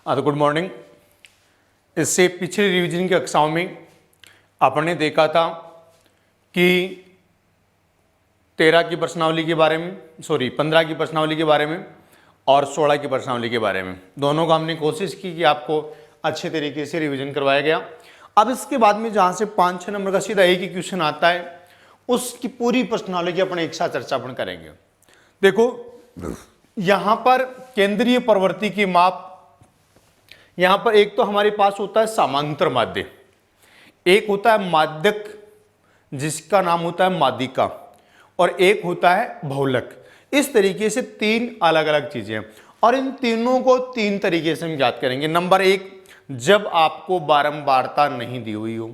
तो good morning. इससे पिछले रिवीजन की कक्षाओं में आपने देखा था कि 13 की प्रश्नावली के बारे में 15 की प्रश्नावली के बारे में और 16 की प्रश्नावली के बारे में दोनों का हमने कोशिश की कि आपको अच्छे तरीके से रिवीजन करवाया गया। अब इसके बाद में जहाँ से 5-6 नंबर का सीधा एक ही क्वेश्चन आता है उसकी पूरी प्रश्नावली की अपन एक साथ चर्चा अपन करेंगे। देखो यहाँ पर केंद्रीय प्रवृत्ति की माप, यहाँ पर एक तो हमारे पास होता है समांतर माध्य, एक होता है माध्यक जिसका नाम होता है माध्यिका और एक होता है बहुलक। इस तरीके से तीन अलग अलग चीजें हैं और इन तीनों को तीन तरीके से हम याद करेंगे। नंबर 1, जब आपको बारंबारता नहीं दी हुई हो।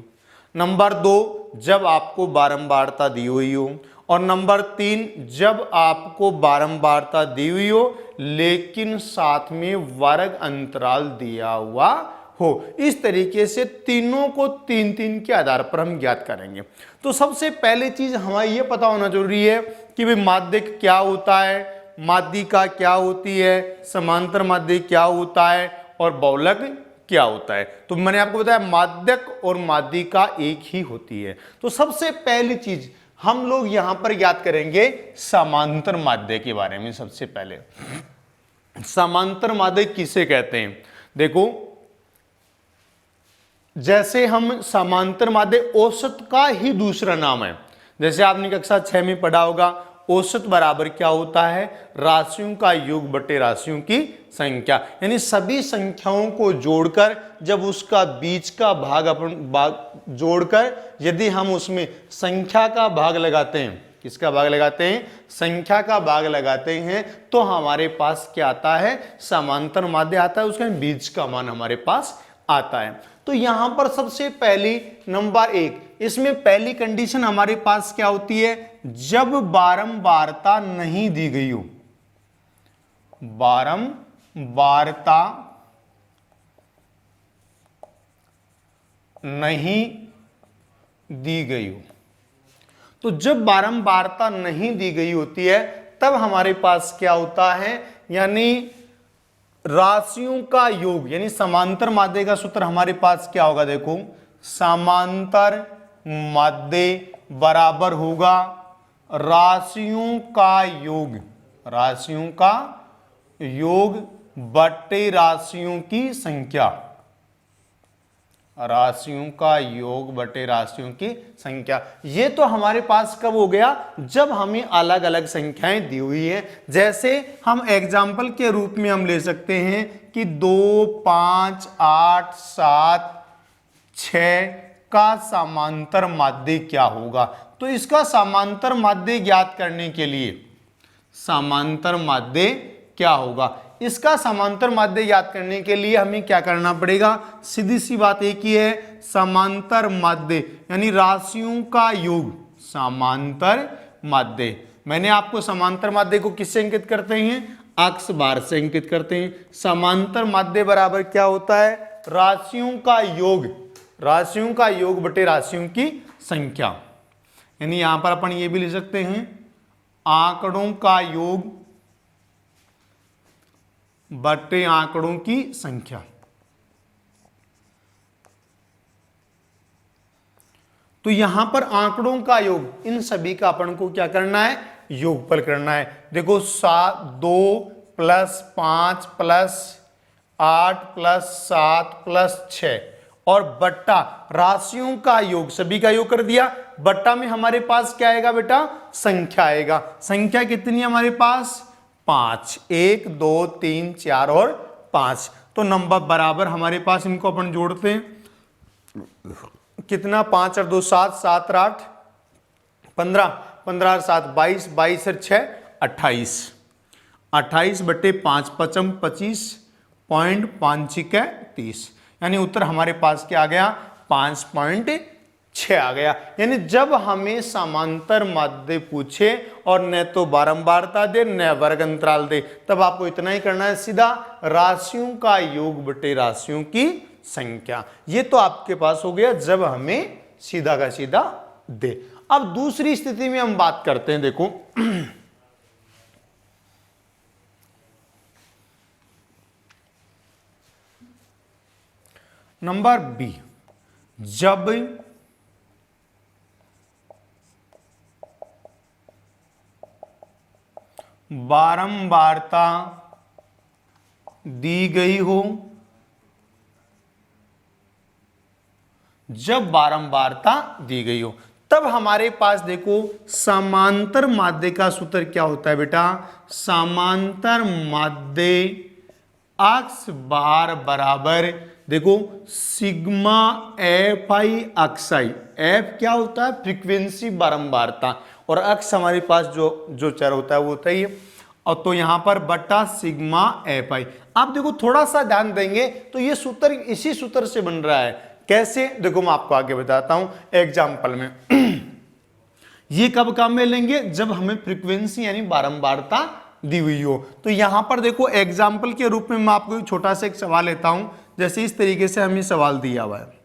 नंबर 2, जब आपको बारंबारता दी हुई हो। और नंबर 3, जब आपको बारंबारता दी हुई हो लेकिन साथ में वर्ग अंतराल दिया हुआ हो। इस तरीके से तीनों को तीन तीन के आधार पर हम ज्ञात करेंगे। तो सबसे पहले चीज हमारी ये पता होना जरूरी है कि भाई माध्यक क्या होता है, माध्यिका क्या होती है, समांतर माध्य क्या होता है और बहुलक क्या होता है। तो मैंने आपको बताया माध्यक और माध्यिका एक ही होती है। तो सबसे पहली चीज हम लोग यहां पर याद करेंगे समांतर माध्य के बारे में। सबसे पहले समांतर माध्य किसे कहते हैं? देखो, जैसे हम समांतर माध्य औसत का ही दूसरा नाम है। जैसे आपने कक्षा 6 में पढ़ा होगा, औसत बराबर क्या होता है? राशियों का योग बटे राशियों की संख्या। यानी सभी संख्याओं को जोड़कर जब उसका बीच का भाग जोड़कर यदि हम उसमें संख्या का भाग लगाते हैं, किसका भाग लगाते हैं? संख्या का भाग लगाते हैं, तो हमारे पास क्या आता है? समांतर माध्य आता है, उसका बीच का मान हमारे पास आता है। तो यहां पर सबसे पहली नंबर 1, इसमें पहली कंडीशन हमारे पास क्या होती है? जब बारंबारता नहीं दी गई हो। बारंबारता नहीं दी गई हो। तो जब बारंबारता नहीं दी गई होती है तब हमारे पास क्या होता है? यानी राशियों का योग, यानी समांतर माध्य का सूत्र हमारे पास क्या होगा? देखो, समांतर माध्य बराबर होगा राशियों का योग बटे राशियों की संख्या। राशियों का योग बटे राशियों की संख्या। ये तो हमारे पास कब हो गया? जब हमें अलग अलग संख्याएं दी हुई है। जैसे हम एग्जाम्पल के रूप में हम ले सकते हैं कि 2, 5, 8, 7, 6 का समांतर माध्य क्या होगा? तो इसका समांतर माध्य ज्ञात करने के लिए समांतर माध्य क्या होगा? इसका समांतर माध्य ज्ञात करने के लिए हमें क्या करना पड़ेगा? सीधी सी बात एक ही है, समांतर माध्य यानी राशियों का योग। समांतर माध्य, मैंने आपको समांतर माध्य को किससे अंकित करते हैं? अक्ष बार से अंकित करते हैं। समांतर माध्य बराबर क्या होता है? राशियों का योग बटे राशियों की संख्या। यानी यहां पर अपन ये भी लिख सकते हैं आंकड़ों का योग बटे आंकड़ों की संख्या। तो यहां पर आंकड़ों का योग, इन सभी का अपन को क्या करना है? योगफल करना है। देखो 2 + 5 + 8 + 7 + 6 और बट्टा राशियों का योग, सभी का योग कर दिया। बट्टा में हमारे पास क्या आएगा बेटा? संख्या आएगा। संख्या कितनी है हमारे पास? 5, 1, 2, 3, 4 और 5। तो नंबर बराबर हमारे पास, इनको अपन जोड़ते हैं। कितना? 5 और 2 7, 7 और 8 15, 15 और 7 22, 22 और 6 28। 28 बटे 5 पचम 25.5 30। यानी उत्तर हमारे पास क्या आ गया? 5.6 आ गया। यानी जब हमें समांतर माध्य पूछे और न तो बारंबारता दे न वर्ग अंतराल दे, तब आपको इतना ही करना है, सीधा राशियों का योग बटे राशियों की संख्या। ये तो आपके पास हो गया जब हमें सीधा का सीधा दे। अब दूसरी स्थिति में हम बात करते हैं। देखो नंबर बी, जब बारंबारता दी गई हो, जब बारंबारता दी गई हो, तब हमारे पास देखो समांतर माध्य का सूत्र क्या होता है बेटा, समांतर माध्य अक्ष बार बराबर देखो सिग्मा एफ आई अक्साई। एफ क्या होता है, फ्रीक्वेंसी बारंबारता, और अक्ष हमारे पास जो चर होता है वो होता ही है, और तो यहां पर बटा सिग्मा एफ आई। आप देखो थोड़ा सा ध्यान देंगे तो ये सूत्र इसी सूत्र से बन रहा है। कैसे, देखो मैं आपको आगे बताता हूं एग्जाम्पल में। ये कब काम में लेंगे, जब हमें फ्रीक्वेंसी यानी बारंबारता दी हुई हो। तो यहां पर देखो एग्जाम्पल के रूप में मैं आपको छोटा सा एक सवाल लेता हूं, जैसे इस तरीके से हमें सवाल दिया हुआ है।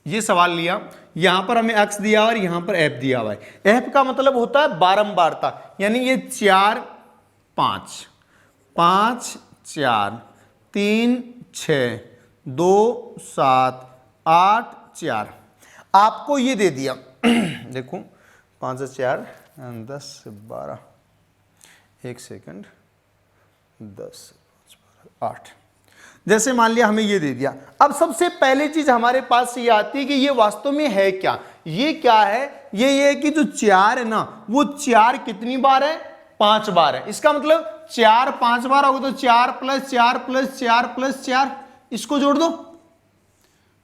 ये सवाल लिया, यहां पर हमें एक्स दिया हुआ और यहां पर एफ दिया हुआ है। एफ का मतलब होता है बारंबारता, यानी ये 4 5 5 4 3 6 2 7 8 4, आपको ये दे दिया देखो 5 से 4 10 से 12, 1 सेकंड 10 से 8, जैसे मान लिया हमें ये दे दिया। अब सबसे पहले चीज हमारे पास ये आती है कि ये वास्तव में है क्या। ये क्या है, ये है कि जो 4 है ना, वो 4 कितनी बार है, 5 बार है। इसका मतलब 4 5 बार होगा तो 4 + 4 + 4 + 4, इसको जोड़ दो,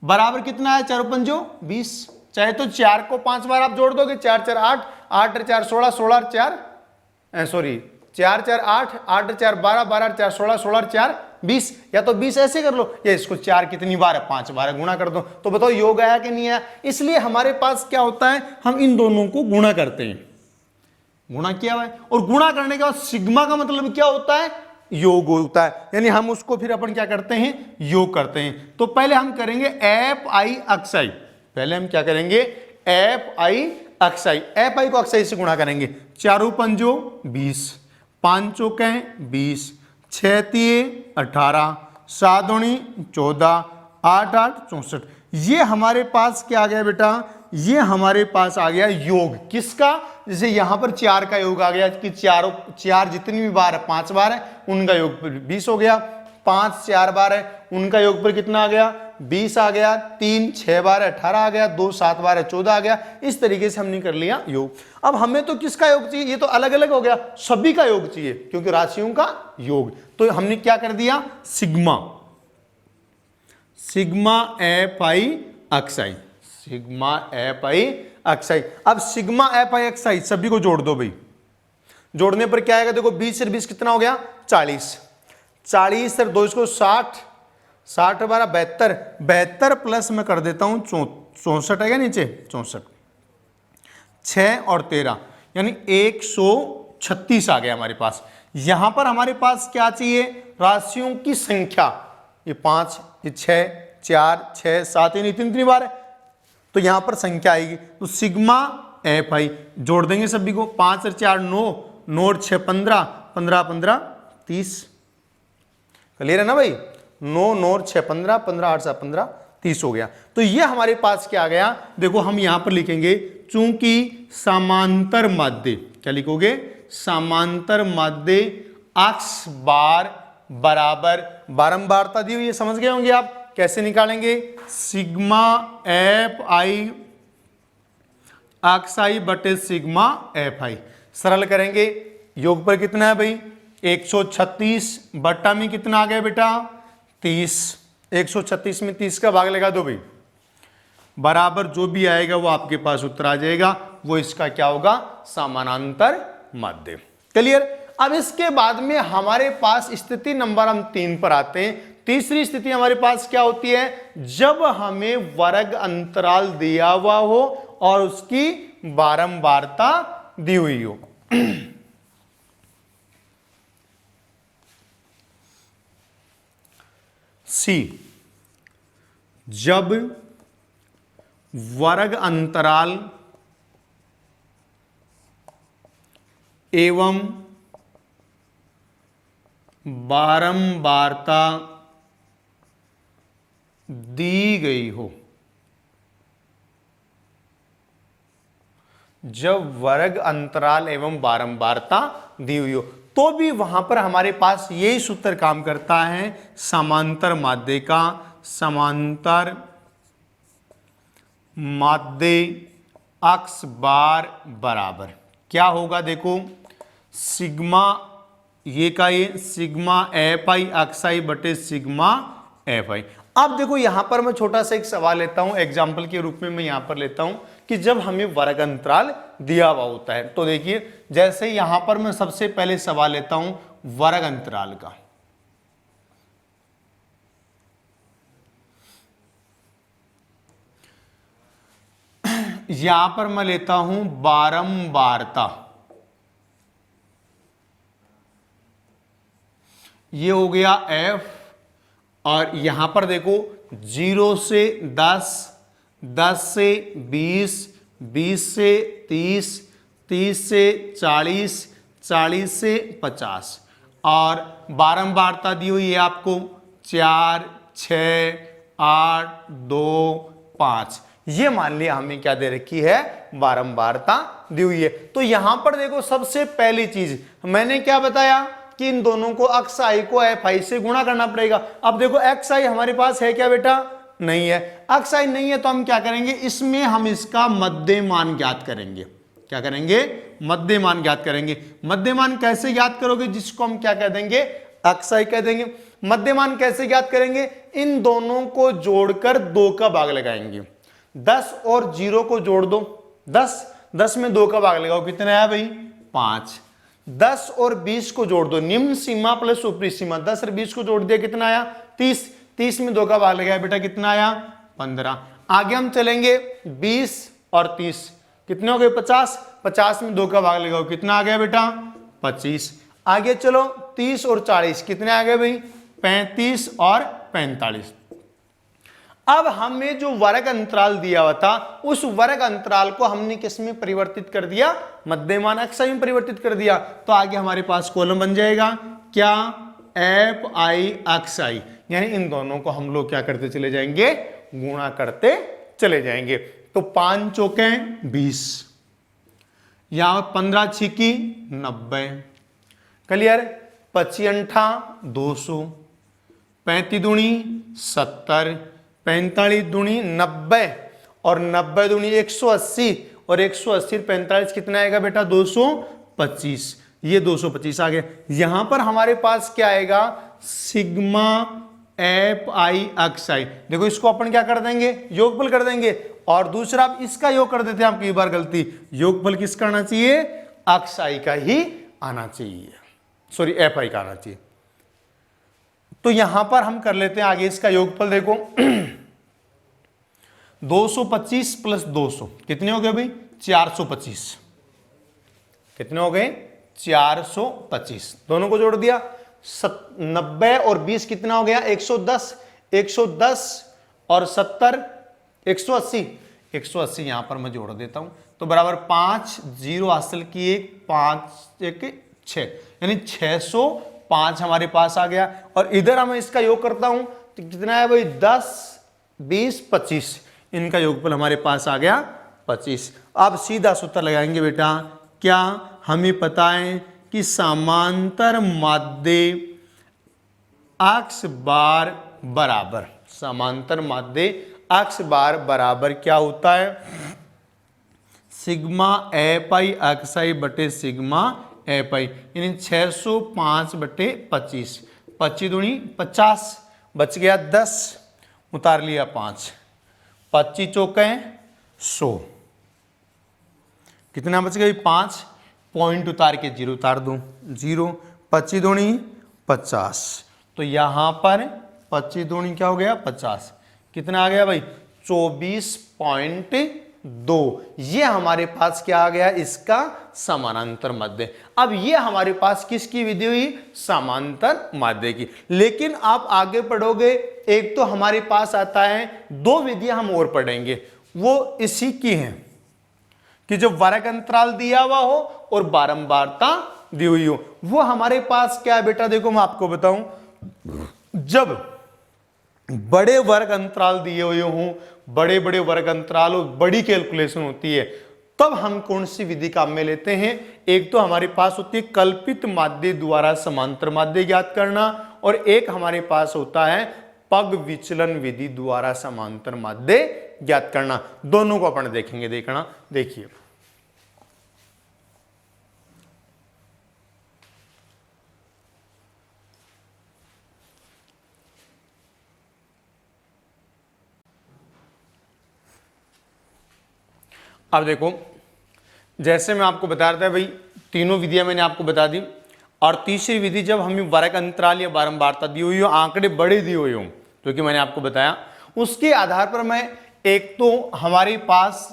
बराबर कितना है, 4 × 5 = 20। चाहे तो 4 को 5 बार आप जोड़ दोगे, 4 4 8, 8 4 16, 16 4 सॉरी 4 4 8, 8 4 12, 12 4 16, 16 4 20, या तो 20 ऐसे कर लो, या इसको 4 कितनी बार है, 5 बार है, गुणा कर दो। तो बताओ योग आया कि नहीं आया। इसलिए हमारे पास क्या होता है, हम इन दोनों को गुणा करते हैं, गुणा किया हुआ है, और गुणा करने के बाद सिग्मा का मतलब क्या होता है, योग होता है, यानी हम उसको फिर अपन क्या करते हैं, योग करते हैं। तो पहले हम करेंगे एफ आई अक्साई, पहले हम क्या करेंगे, F I Aksai, F I को अक्साई से गुणा करेंगे। 4 × 5 = 20, 5 चौके 20, 6 × 18, 7 × 14, 8 8 64। ये हमारे पास क्या आ गया बेटा, ये हमारे पास आ गया योग किसका, जैसे यहां पर 4 का योग आ गया कि 4 जितनी भी बार है 5 बार है, उनका योग 20 हो गया। 5 4 बार है, उनका योग पर कितना आ गया, 20 आ गया। 3 6 बार है, 18 आ गया। 2 7 बार है, 14 आ गया। इस तरीके से हमने कर लिया योग। अब हमें तो किसका योग चाहिए, ये तो अलग अलग हो गया, सभी का योग चाहिए क्योंकि राशियों का योग। तो हमने क्या कर दिया, सिग्मा एफ आई अक्साई, सिग्मा एफ आई अक्साई। अब सिग्मा एफ आई अक्साई सभी को जोड़ दो भाई, जोड़ने पर क्या आएगा, देखो 20 से 20 कितना हो गया, 40, 40 से 2 इसको 60, 60 12 72, 72 प्लस मैं कर देता हूं 64 है क्या नीचे, 64, 6 और 13 यानी 136 आ गया हमारे पास। यहां पर हमारे पास क्या चाहिए, राशियों की संख्या, ये 5 ये 6 4 6 7 ये तीन बार है, तो यहां पर संख्या आएगी। तो सिग्मा एफ आई जोड़ देंगे सभी को, 5 और 4 9, 9 और 6 15, 15 15 30, क्लियर है ना भाई, 9 9 और 6 15, 15 8 7 15 30 हो गया। तो ये हमारे पास क्या आ गया, देखो हम यहां पर लिखेंगे चूंकि समांतर माध्य, क्या लिखोगे, समांतर माध्य अक्ष बार बराबर बारंबारता दी हुई है, समझ गए होंगे आप। कैसे निकालेंगे, सिग्मा एफ आई अक्साई बटे सिग्मा एफ आई, सरल करेंगे, योग पर कितना है भाई 136, बट्टा में कितना आ गया बेटा 30, 136 में 30 का भाग लगा दो भाई, बराबर जो भी आएगा वो आपके पास उत्तर आ जाएगा, वो इसका क्या होगा, समानांतर माध्य। क्लियर। अब इसके बाद में हमारे पास स्थिति नंबर हम 3 पर आते हैं। तीसरी स्थिति हमारे पास क्या होती है, जब हमें वर्ग अंतराल दिया हुआ हो और उसकी बारंबारता दी हुई हो। सी, जब वर्ग अंतराल एवं बारंबारता दी गई हो, जब वर्ग अंतराल एवं बारंबारता दी हुई हो, तो भी वहां पर हमारे पास यही सूत्र काम करता है, समांतर माध्य का। समांतर माध्य अक्स बार बराबर क्या होगा, देखो सिग्मा ये का ये सिग्मा एफ आई अक्स आई बटे सिग्मा एफ आई। अब देखो यहां पर मैं छोटा सा एक सवाल लेता हूं, एग्जाम्पल के रूप में मैं यहां पर लेता हूं कि जब हमें वर्ग अंतराल दिया हुआ होता है, तो देखिए जैसे यहां पर मैं सबसे पहले सवाल लेता हूं वर्ग अंतराल का। यहां पर मैं लेता हूं बारंबारता, ये हो गया f, और यहां पर देखो 0 से 10, 10 से 20, 20 से 30, 30 से 40, 40 से 50, और बारंबारता दी हुई है आपको 4, 6, 8, 2, 5। ये मान लिया हमें क्या दे रखी है, बारंबारता दी हुई है। तो यहां पर देखो सबसे पहली चीज मैंने क्या बताया कि इन दोनों को अक्स आई को एफ आई से गुणा करना पड़ेगा। अब देखो एक्स आई हमारे पास है क्या बेटा, नहीं है। अक्स आई नहीं है तो हम क्या करेंगे, इसमें हम इसका मध्यमान ज्ञात करेंगे। क्या करेंगे, मध्यमान ज्ञात करेंगे। मध्यमान कैसे ज्ञात करोगे, जिसको हम क्या कह देंगे, अक्स आई कह देंगे। मध्यमान कैसे ज्ञात करेंगे, इन दोनों को जोड़कर 2 का भाग लगाएंगे। 10 और 0 को जोड़ दो, 10 में 2 का भाग लगाओ, कितना आया भाई, 5। 10 और 20 को जोड़ दो, निम्न सीमा प्लस ऊपरी सीमा, 10 और 20 को जोड़ दिया, कितना आया, 30। 30 में 2 का भाग लगाया बेटा, कितना आया, 15। आगे हम चलेंगे 20 और 30, कितने हो गए, 50। 50 में 2 का भाग लगाओ, कितना आ गया बेटा, 25। आगे चलो 30 और 40, कितने आ गए भाई, 35 और 45। अब हमें जो वर्ग अंतराल दिया हुआ था, उस वर्ग अंतराल को हमने किस में परिवर्तित कर दिया, मध्यमान अक्स आई में परिवर्तित कर दिया। तो आगे हमारे पास कॉलम बन जाएगा क्या, एफ आई अक्स आई, यानी इन दोनों को हम लोग क्या करते चले जाएंगे, गुणा करते चले जाएंगे। तो 5 चौके 20, यहां 15 छिकी 90, क्लियर। 25 अंठा 200, 35 दूनी 70, 45 दूनी 90, और 90 दूनी 180, और 180 45 कितना आएगा बेटा, 225। ये 225 आ गया। यहां पर हमारे पास क्या आएगा, सिग्मा एफ आई अक्स आई। देखो इसको अपन क्या कर देंगे, योगफल कर देंगे, और दूसरा आप इसका योग कर देते हैं। आप कई बार गलती, योगफल किसका आना चाहिए, अक्स आई का ही आना चाहिए, सॉरी एफ आई का आना चाहिए। तो यहां पर हम कर लेते हैं आगे इसका योगफल। देखो 225 प्लस 200 कितने हो गए भाई, 425। कितने हो गए, 425। दोनों को जोड़ दिया, 90 और 20 कितना हो गया, 110। 110 और 70 180। 180 यहां पर मैं जोड़ देता हूं, तो बराबर 5 0 हासिल किए, 5 1 6, यानी 605 हमारे पास आ गया। और इधर मैं इसका योग करता हूं तो कितना है भाई, 10 20 25, इनका योगफल हमारे पास आ गया 25। अब सीधा सूत्र लगाएंगे बेटा, क्या हमें पता है कि समांतर माध्य अक्स बार बराबर, समांतर माध्य अक्स बार बराबर क्या होता है, सिग्मा एफ आई अक्स आई बटे सिग्मा एफ आई, यानी 605 बटे 25। 25 दूनी 50, बच गया 10, उतार लिया 5, 25 चौके 100, कितना बच गई 5, पॉइंट उतार के 0 उतार दूं, 0। 25 दूनी 50, तो यहां पर 25 दूनी क्या हो गया 50, कितना आ गया भाई 24.2। ये हमारे पास क्या आ गया, इसका समानांतर माध्य। अब ये हमारे पास किसकी विधि हुई, समांतर माध्य की। लेकिन आप आगे पढ़ोगे, एक तो हमारे पास आता है, 2 विधियां हम और पढ़ेंगे, वो इसी की हैं कि जब वर्ग अंतराल दिया हुआ हो और बारंबारता दी हुई हो, वो हमारे पास क्या है बेटा, देखो मैं आपको बताऊं, जब बड़े वर्ग अंतराल दिए हुए हों, बड़े बड़े वर्ग अंतराल और बड़ी कैलकुलेशन होती है, तब हम कौन सी विधि काम में लेते हैं। एक तो हमारे पास होती है कल्पित माध्य द्वारा समांतर माध्य ज्ञात करना, और एक हमारे पास होता है पग विचलन विधि द्वारा समांतर माध्य ज्ञात करना। दोनों को अपन देखेंगे, देखना, देखिए अब देखो, जैसे मैं आपको बता रहा था भाई, तीनों विधियां मैंने आपको बता दी, और तीसरी विधि जब हमें वर्ग अंतराल या बारंबारता दी हुई हो, आंकड़े बड़े दिए हुए हों, जो कि मैंने आपको बताया, उसके आधार पर मैं, एक तो हमारे पास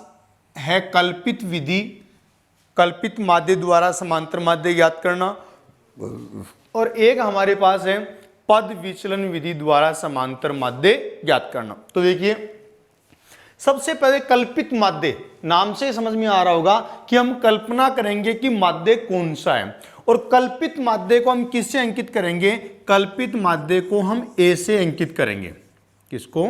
है कल्पित विधि, कल्पित माध्य द्वारा समांतर माध्य ज्ञात करना, और एक हमारे पास है पद विचलन विधि द्वारा समांतर माध्य ज्ञात करना। तो देखिए, सबसे पहले कल्पित माध्य, नाम से समझ में आ रहा होगा कि हम कल्पना करेंगे कि माध्य कौन सा है, और कल्पित माध्य को हम किससे अंकित करेंगे, कल्पित माध्य को हम ए से अंकित करेंगे। किसको,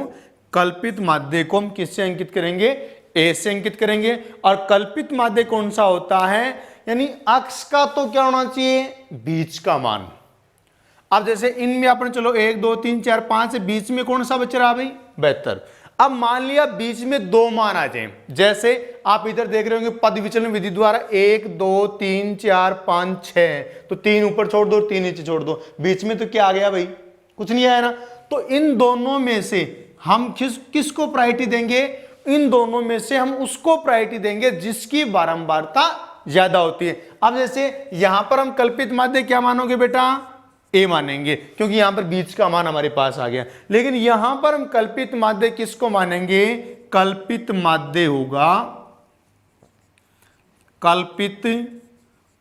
कल्पित माध्य को हम किससे अंकित करेंगे, ए से अंकित करेंगे। और कल्पित माध्य कौन सा होता है, यानी अक्ष का तो क्या होना चाहिए, बीच का मान। अब जैसे इनमें अपन चलो 1 2 3 4 5, बीच में कौन सा बच रहा भाई, 72। अब मान लिया बीच में दो मान आ जाए, जैसे आप इधर देख रहे होंगे पद विचलन विधि द्वारा 1 2 3 4 5 6, तो 3 ऊपर छोड़ दो, 3 नीचे छोड़ दो, बीच में तो क्या आ गया भाई, कुछ नहीं आया ना। तो इन दोनों में से हम किसको प्रायोरिटी देंगे, इन दोनों में से हम उसको प्रायोरिटी देंगे जिसकी बारंबारता ज्यादा होती है। अब जैसे यहां पर हम कल्पित माध्य क्या मानोगे बेटा, ए मानेंगे, क्योंकि यहां पर बीच का मान हमारे पास आ गया। लेकिन यहां पर हम कल्पित माध्य किसको मानेंगे, कल्पित माध्य होगा, कल्पित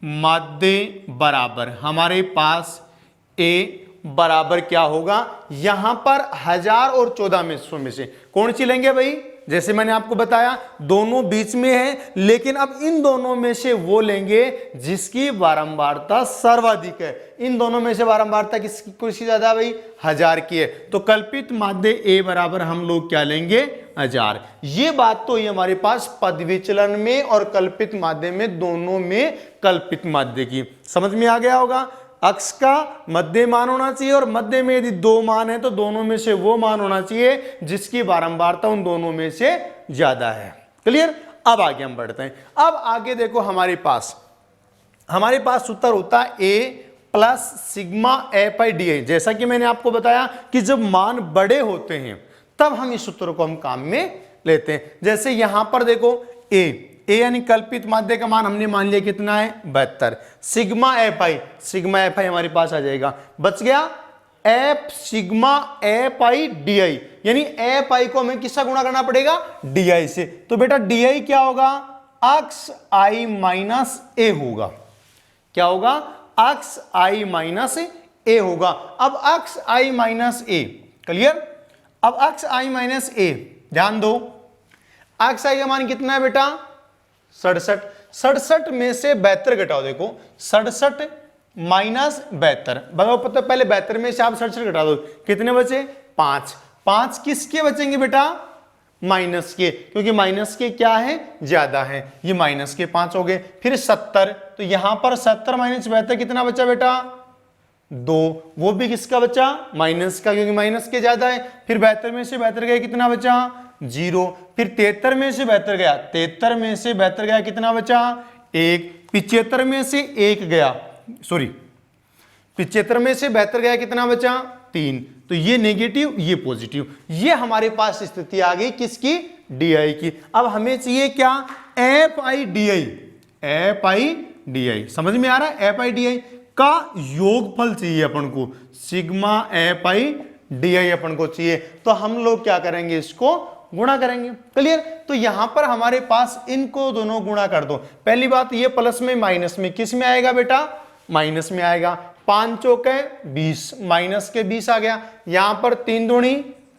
माध्य बराबर हमारे पास ए बराबर क्या होगा, यहां पर 1000 और 1400 में से कौन सी लेंगे भाई, जैसे मैंने आपको बताया दोनों बीच में है, लेकिन अब इन दोनों में से वो लेंगे जिसकी बारंबारता सर्वाधिक है। इन दोनों में से बारंबारता किसकी ज्यादा भाई, 1000 की है। तो कल्पित माध्य ए बराबर हम लोग क्या लेंगे, 1000। ये बात तो ये हमारे पास पद विचलन में और कल्पित माध्य में, दोनों में कल्पित माध्य की समझ में आ गया होगा। अक्ष का मध्य मान होना चाहिए, और मध्य में यदि दो मान है तो दोनों में से वो मान होना चाहिए जिसकी बारंबारता उन दोनों में से ज्यादा है। क्लियर। अब आगे हम बढ़ते हैं। अब आगे देखो, हमारे पास सूत्र होता है A plus sigma F I D I. जैसा कि मैंने आपको बताया कि जब मान बड़े होते हैं तब हम इस सूत्र को हम काम में लेते हैं। जैसे यहां पर देखो ए यानी कल्पित माध्य का मान हमने मान लिया कितना है, 72। सिग्मा एफ आई हमारे पास आ जाएगा, बच गया F sigma F I D आई, यानी एफ आई को हमें किससे गुणा करना पड़ेगा, डी आई से। तो बेटा डी आई क्या होगा, अक्स आई माइनस ए होगा। क्या होगा, अक्स आई माइनस ए होगा। अब अक्स आई माइनस ए, क्लियर। अब अक्स आई माइनस ए, ध्यान दो, अक्स आई का मान कितना है बेटा, 67। 67 में से 72 घटाओ। देखो 67 माइनस 72, बताओ पता, पहले 72 में से आप 67 घटा दो, कितने बचे, 5। 5 किसके बचेंगे बेटा, माइनस के, क्योंकि माइनस के क्या है, ज्यादा है, ये माइनस के 5 हो गए। फिर 70, तो यहां पर 70 माइनस 72 कितना बचा बेटा, 2, वो भी किसका बचा, माइनस का, क्योंकि माइनस के ज्यादा है। फिर 72 में से 72 गए, कितना बचा, 0। फिर 73 में से 72 गया, 73 में से 72 गया, कितना बचा, 1। 75 में से 1 गया, सॉरी 75 में से 72 गया, कितना बचा, 3। तो ये नेगेटिव, ये पॉजिटिव, ये हमारे पास स्थिति आ गई किसकी, डी आई की। अब हमें चाहिए क्या, F I D I, F I D आई, समझ में आ रहा है, एफ आई डी आई का योगफल चाहिए अपन को, sigma F I D I अपन को चाहिए। तो हम लोग क्या करेंगे, इसको गुणा करेंगे। क्लियर। तो यहां पर हमारे पास इनको दोनों गुणा कर दो। पहली बात, ये प्लस में माइनस में किस में आएगा बेटा, माइनस में आएगा। 5 चौके 20, माइनस के 20 आ गया। यहां पर 3 दूनी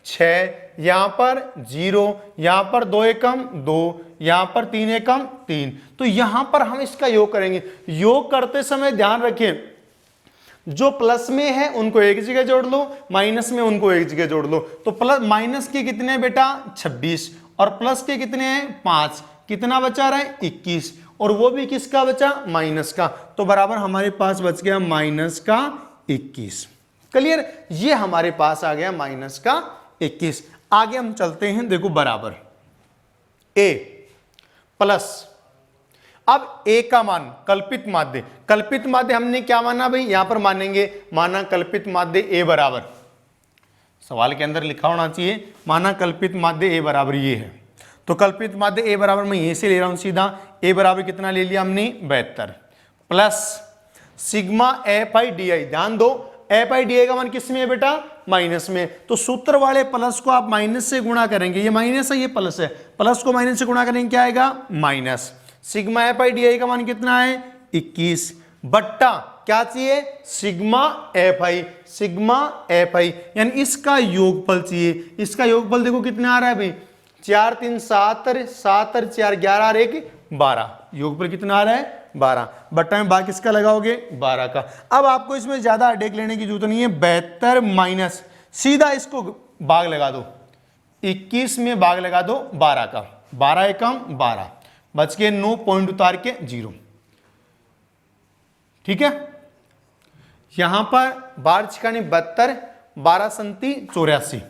6, यहां पर 0, यहां पर 2 एकम 2, यहां पर 3 एकम 3। तो यहां पर हम इसका योग करेंगे। योग करते समय ध्यान रखें, जो प्लस में है उनको एक जगह जोड़ लो, माइनस में उनको एक जगह जोड़ लो। तो प्लस माइनस के कितने हैं बेटा 26, और प्लस के कितने हैं 5, कितना बचा रहा है 21, और वो भी किसका बचा माइनस का। तो बराबर हमारे पास बच गया माइनस का 21। क्लियर, ये हमारे पास आ गया माइनस का 21। आगे हम चलते हैं, देखो बराबर a प्लस, अब a का मान कल्पित माध्य, कल्पित माध्य हमने क्या माना भाई, यहां पर मानेंगे, माना कल्पित माध्य a बराबर, सवाल के अंदर लिखा होना चाहिए माना कल्पित माध्य a बराबर ये है। तो कल्पित माध्य a बराबर मैं यहीं से ले रहा हूं सीधा, a बराबर कितना ले लिया हमने 72 plus sigma F I D आई। ध्यान दो, एफ आई डी आई का मान किस में है बेटा माइनस में, तो सूत्र वाले प्लस को आप माइनस से गुणा करेंगे, ये माइनस है ये प्लस है, प्लस को माइनस से गुणा करेंगे क्या आएगा minus. Sigma F I D आई का मान कितना है 21 बट्टा क्या चाहिए सिग्मा एफ आई, सिग्मा एफ आई यानी इसका योगफल चाहिए। इसका योगफल देखो कितना आ रहा है भाई 4 3 7 7 4 11 और 1 12, योगफल कितना आ रहा है 12, बट्टा में भाग किसका लगाओगे 12 का। अब आपको इसमें ज्यादा अडेक लेने की जरूरत नहीं है, 72 माइनस सीधा इसको भाग लगा दो, 21 में भाग लगा दो 12 का, 12 एकम 12, बच के 9 पॉइंट उतार के 0। ठीक है, यहां पर 12 छिकानी 72, 12 संती 84,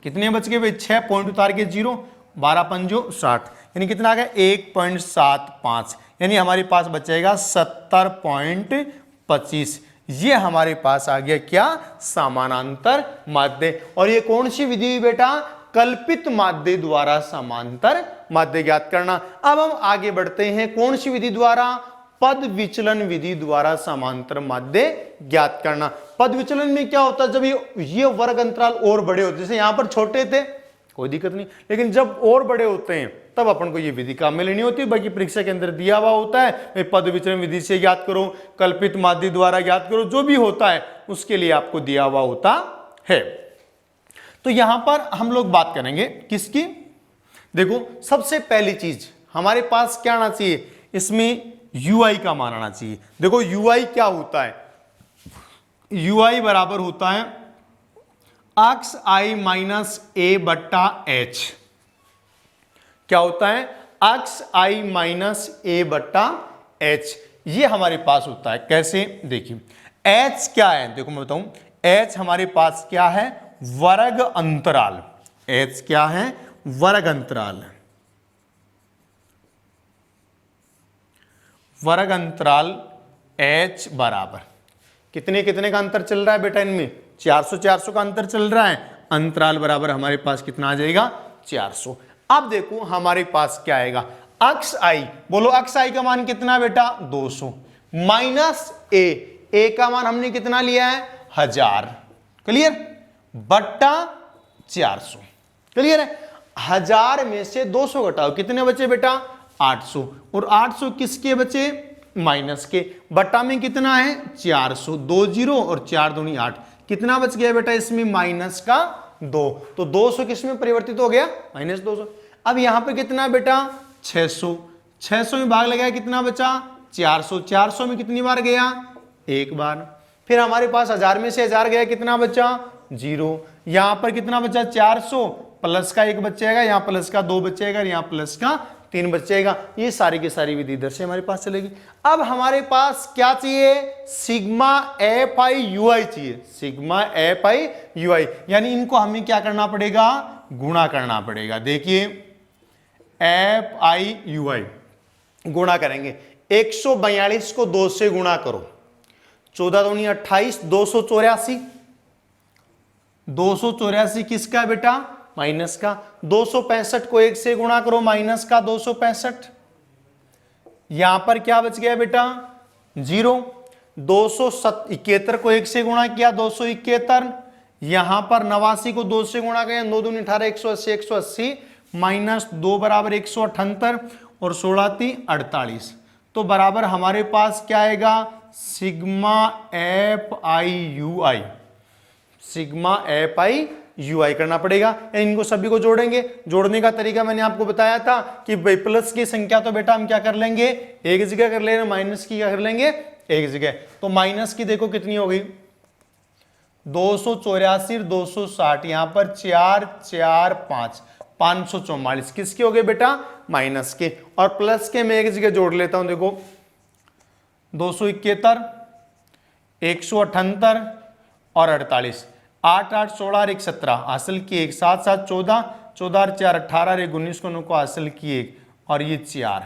कितने बच गए भाई 6 पॉइंट उतार के 0, 12 पंजो 60, यानी कितना आ गया 1.75, यानी हमारे पास बचेगा 70.25। ये हमारे पास आ गया क्या समानांतर माध्य। और ये कौन सी विधि हुई बेटा कल्पित माध्य द्वारा समांतर माध्य ज्ञात करना। अब हम आगे बढ़ते हैं, कौन सी विधि द्वारा पद विचलन विधि द्वारा समांतर माध्य ज्ञात करना। पद विचलन में क्या होता है, जब ये वर्ग अंतराल और बड़े होते, जैसे यहां पर छोटे थे कोई दिक्कत नहीं, लेकिन जब और बड़े होते हैं तब अपन को ये विधि काम में लेनी होती है। बाकी परीक्षा के अंदर दिया हुआ होता है पद विचलन विधि से ज्ञात करो, कल्पित माध्य द्वारा ज्ञात करो, जो भी होता है उसके लिए आपको दिया हुआ होता है। तो यहां पर हम लोग बात करेंगे किसकी, देखो सबसे पहली चीज हमारे पास क्या आना चाहिए, इसमें ui का मान आना चाहिए। देखो ui क्या होता है, ui बराबर होता है अक्स आई माइनस ए बट्टा एच। क्या होता है अक्स आई माइनस ए बट्टा एच, ये हमारे पास होता है। कैसे देखिए एच क्या है, देखो मैं बताऊं एच हमारे पास क्या है वर्ग अंतराल, एच क्या है वर्ग अंतराल, वर्ग अंतराल h बराबर कितने कितने का अंतर चल रहा है बेटा, इनमें 400 400 का अंतर चल रहा है, अंतराल बराबर हमारे पास कितना आ जाएगा 400। अब देखो हमारे पास क्या आएगा अक्स आई, बोलो अक्स आई का मान कितना बेटा 200 माइनस ए का मान हमने कितना लिया है 1000, क्लियर, बट्टा 400, क्लियर है। 1000 में से 200 घटाओ कितने बचे बेटा 800, और 800 किसके बचे माइनस के, बट्टा में कितना है 400, 2 0 और 4 दूनी 8, कितना बच गया बेटा इसमें माइनस का 2, तो 200 किस में परिवर्तित हो गया माइनस 200। अब यहां पे कितना बेटा 600, 600 में भाग लगाया कितना बचा 400, 400 में कितनी बार गया एक बार, फिर हमारे पास 1000 में से 1000 गया कितना बचा 0, यहां पर कितना बचा 400, प्लस का 1 बचेगा, यहां प्लस का 2 बचेगा, यहां प्लस का 3 बचेगा। ये सारी की सारी विधि इधर से हमारे पास चलेगी। अब हमारे पास क्या चाहिए सिग्मा एफ आई यू आई चाहिए, सिग्मा एफ आई यू आई, यानी इनको हमें क्या करना पड़ेगा गुणा करना पड़ेगा। देखिए एफ आई यू आई गुणा करेंगे, 142 को 2 से गुणा करो, 14 दूनी 28, 284, 284 किसका बेटा माइनस का, 265 को 1 से गुणा करो माइनस का 265, यहां पर क्या बच गया बेटा 0, 271 को 1 से गुणा किया 271, यहां पर 89 को 2 से गुणा किया 2 दूनी 18, 180, 180 माइनस 2 बराबर 178 और 16 × 48, तो बराबर हमारे पास क्या आएगा sigma F I you I, sigma F I ui करना पड़ेगा। इनको सभी को जोड़ेंगे। जोड़ने का तरीका मैंने आपको बताया था कि भाई प्लस की संख्या तो बेटा हम क्या कर लेंगे, एक जगह कर लेंगे, माइनस की क्या कर लेंगे, एक जगह। तो माइनस की देखो कितनी हो गई 284 260, यहां पर 4 4 5 544, किसके हो गए बेटा, माइनस के। और प्लस के मैं एक जगह जोड़ लेता हूं, देखो 271 178 और 48, 8 8 16 और 1 17, हासिल की 1, 7 7 14, 14 और 4 18 और 1 19 को नुको हासिल की 1, और ये 4,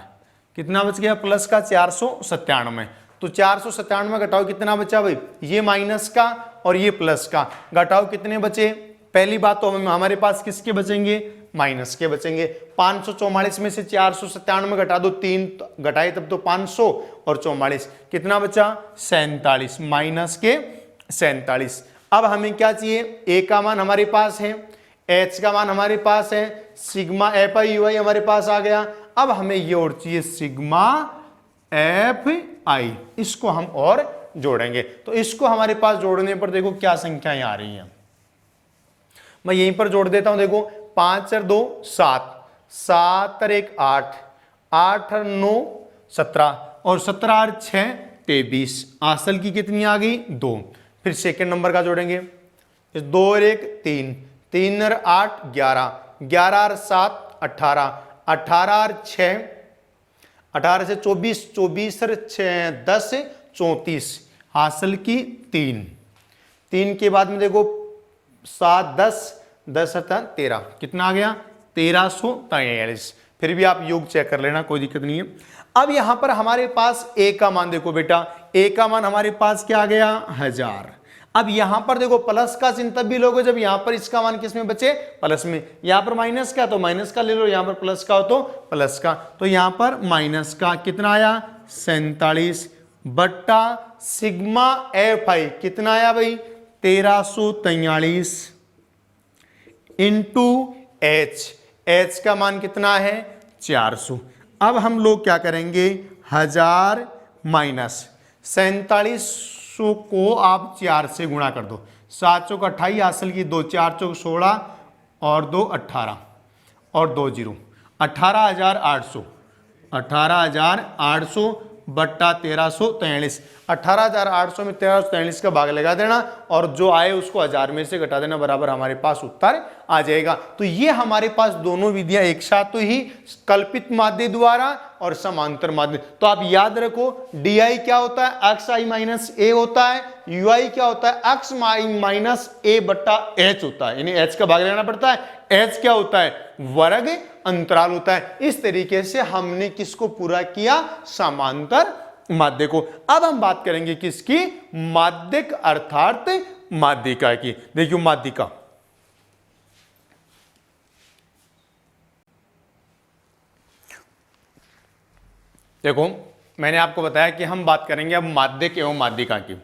कितना बच गया प्लस का 497। तो 497 घटाओ कितना बचा भाई, ये माइनस का और ये प्लस का, घटाओ कितने बचे। पहली बात तो हमारे पास किसके बचेंगे, माइनस के बचेंगे। 544 में से 497 घटा दो, 3 घटाए तब तो 500 और 44, कितना बचा 47, माइनस के 47। अब हमें क्या चाहिए, ए का मान हमारे पास है, एच का मान हमारे पास है, सिग्मा एफ आई यू आई हमारे पास आ गया। अब हमें ये और चाहिए सिग्मा एफ आई, इसको हम और जोड़ेंगे। तो इसको हमारे पास जोड़ने पर देखो क्या संख्याएं आ रही हैं, मैं यहीं पर जोड़ देता हूं। देखो 5 और 2 7, 7 और 1 8, 8 और 9 17, और 17 और 6 23, असल की कितनी आ गई 2। फिर सेकंड नंबर का जोड़ेंगे, 2 और 1 3, 3 और 8 11, 11 और 7 18, 18 और 6 18 से 24, 24 और 6 10 34, हासिल की 3। 3 के बाद में देखो 7 10 10 13, कितना आ गया 1343। फिर भी आप योग चेक कर लेना, कोई दिक्कत नहीं है। अब यहां पर हमारे पास ए का मान देखो बेटा, ए का मान हमारे पास क्या आ गया 1000। अब यहां पर देखो प्लस का चिन्ह तब भी लोगे जब यहां पर इसका मान किस में बचे, प्लस में। यहां पर माइनस का तो माइनस का ले लो, यहां पर प्लस का हो तो प्लस का। तो यहां पर माइनस का कितना आया 47 बट्टा सिग्मा एफ आई कितना आया भाई 1343 इंटू एच, एच का मान कितना है 400। अब हम लोग क्या करेंगे 1000 माइनस 4700 को आप 4 से गुणा कर दो, 7 चौक 28, हासिल की 2, 4 चौक 16 और 2 18 और 2 0, 18,800, 18,800 बट्टा 1343, 18,800 में 1343 का भाग लगा देना और जो आए उसको 1000 में से घटा देना, बराबर हमारे पास उत्तर आ जाएगा। तो ये हमारे पास दोनों विधियां एक साथ तो ही कल्पित माध्य द्वारा और समांतर माध्य। तो आप याद रखो डी क्या होता है एक्स आई माइनस ए होता है, यू आई क्या होता है एक्स माइनस ए बट्टा एच होता है, यानी एच का भाग लेना पड़ता है। एच क्या होता है वर्ग अंतराल होता है। इस तरीके से हमने किसको पूरा किया समांतर माध्य को। अब हम बात करेंगे किसकी माध्यिक अर्थात माध्यिका की। देखियो माध्यिका, देखो मैंने आपको बताया कि हम बात करेंगे अब माध्यिक एवं माध्यिका की।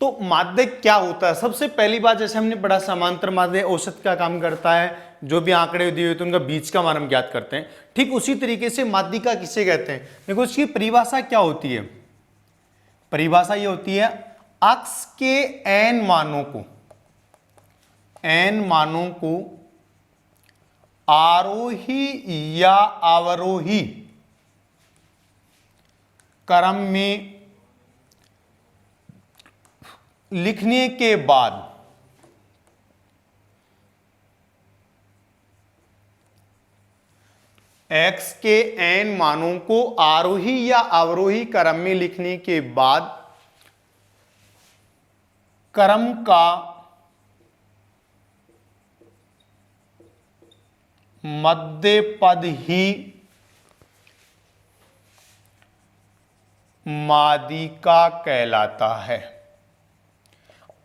तो माध्यिक क्या होता है, सबसे पहली बात जैसे हमने पढ़ा समांतर माध्य औसत का काम करता है, जो भी आंकड़े दिए हुए तो उनका बीच का मान हम ज्ञात करते हैं। ठीक उसी तरीके से माध्यिका किसे कहते हैं, देखो इसकी परिभाषा क्या होती है, परिभाषा ये होती है अक्ष के n मानों को आरोही या अवरोही क्रम में लिखने के बाद x के n मानों को आरोही या अवरोही क्रम में लिखने के बाद क्रम का मध्य पद ही माध्यिका कहलाता है।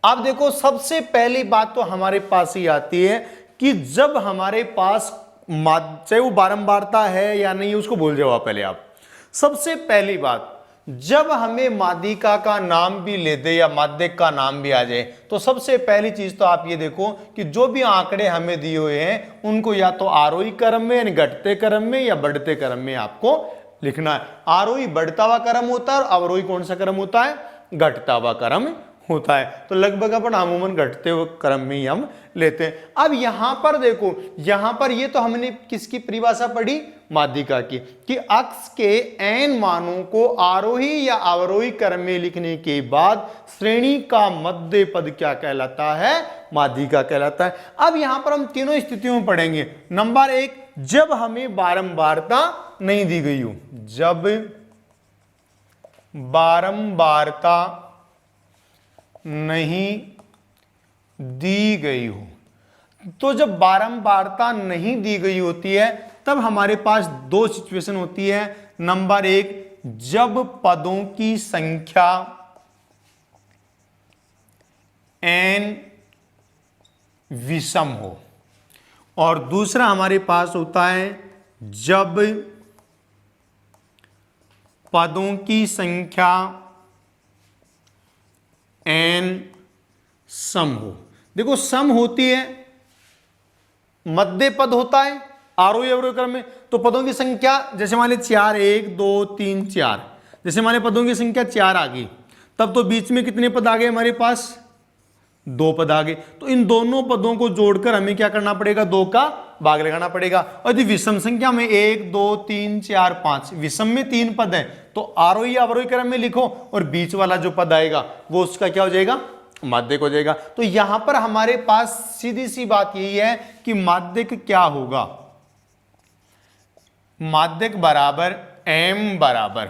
अब देखो सबसे पहली बात तो हमारे पास ही आती है कि जब हमारे पास चाहे वो बारंबारता है या नहीं उसको भूल जाओ पहले आप। सबसे पहली बात जब हमें माध्यिका का नाम भी ले दे या माध्यिक का नाम भी आ जाए तो सबसे पहली चीज तो आप ये देखो कि जो भी आंकड़े हमें दिए हुए हैं उनको या तो आरोही क्रम में यानी घटते क्रम में या बढ़ते क्रम में आपको लिखना है। आरोही बढ़ता हुआ क्रम होता है और अवरोही कौन सा क्रम होता है घटता हुआ क्रम होता है। तो लगभग अपन अमूमन घटते हुए क्रम में ही हम लेते हैं। अब यहां पर देखो, यहां पर ये तो हमने किसकी परिभाषा पढ़ी, माध्यिका की, कि अक्ष के n मानों को आरोही या अवरोही क्रम में लिखने के बाद श्रेणी का मध्य पद क्या कहलाता है, माध्यिका कहलाता है। अब यहां पर हम तीनों स्थितियों में पढ़ेंगे। नंबर 1, जब हमें बारंबारता नहीं दी गई हो, जब बारंबारता नहीं दी गई हो। तो जब बारंबारता नहीं दी गई होती है तब हमारे पास दो सिचुएशन होती है। नंबर 1, जब पदों की संख्या n विषम हो, और दूसरा हमारे पास होता है जब पदों की संख्या n सम हो। देखो सम होती है, मध्य पद होता है आरोही अवरोही क्रम में, तो पदों की संख्या जैसे मान लीजिए 4, 1, 2, 3, 4, जैसे मान लीजिए पदों की संख्या 4 आ गई, तब तो बीच में कितने पद आ गए हमारे पास, 2 पद आ गए। तो इन दोनों पदों को जोड़कर हमें क्या करना पड़ेगा, 2 का भाग लगाना पड़ेगा। और यदि विषम संख्या में 1, 2, 3, 4, 5, विषम में 3 पद है तो आरोही अवरोही क्रम में लिखो, और बीच वाला जो पद आएगा वो उसका क्या हो जाएगा, माध्यक हो जाएगा। तो यहां पर हमारे पास सीधी सी बात यही है कि माध्यक क्या होगा, माध्यक बराबर m बराबर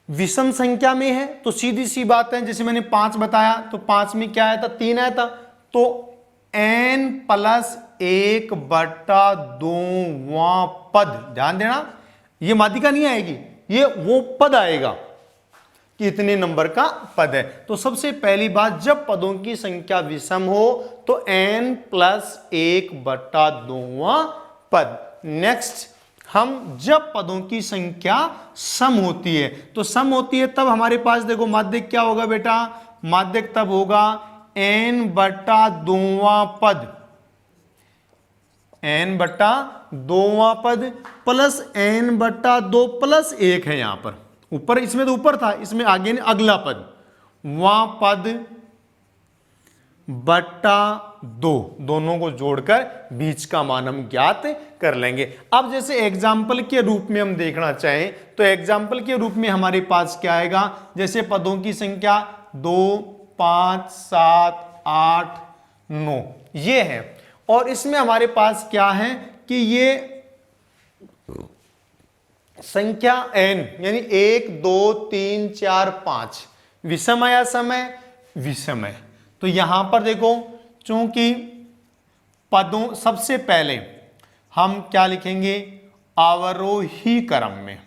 विषम संख्या में है, तो सीधी सी बात है, जैसे मैंने 5 बताया तो 5 में क्या आया था, 3 आया था, तो n प्लस 1/2 पद, ध्यान देना ये माध्यिका नहीं आएगी, ये वो पद आएगा कि इतने नंबर का पद है। तो सबसे पहली बात, जब पदों की संख्या विषम हो तो n प्लस 1/2 पद। नेक्स्ट, हम जब पदों की संख्या सम होती है, तो सम होती है तब हमारे पास देखो माध्यक क्या होगा बेटा, माध्यक तब होगा n/2 पद, n/2 पद प्लस n/2 प्लस 1 है यहां पर ऊपर, इसमें तो ऊपर था, इसमें आगे अगला पद, वहां पद बट्टा 2, दोनों को जोड़कर बीच का मान हम ज्ञात कर लेंगे। अब जैसे एग्जाम्पल के रूप में हम देखना चाहें तो एग्जाम्पल के रूप में हमारे पास क्या आएगा, जैसे पदों की संख्या 2, 5, 7, 8, 9 ये है, और इसमें हमारे पास क्या है कि ये संख्या n यानी 1, 2, 3, 4, 5 विषम है या सम है, विषम है। तो यहां पर देखो, चूंकि पदों, सबसे पहले हम क्या लिखेंगे, अवरोही क्रम में,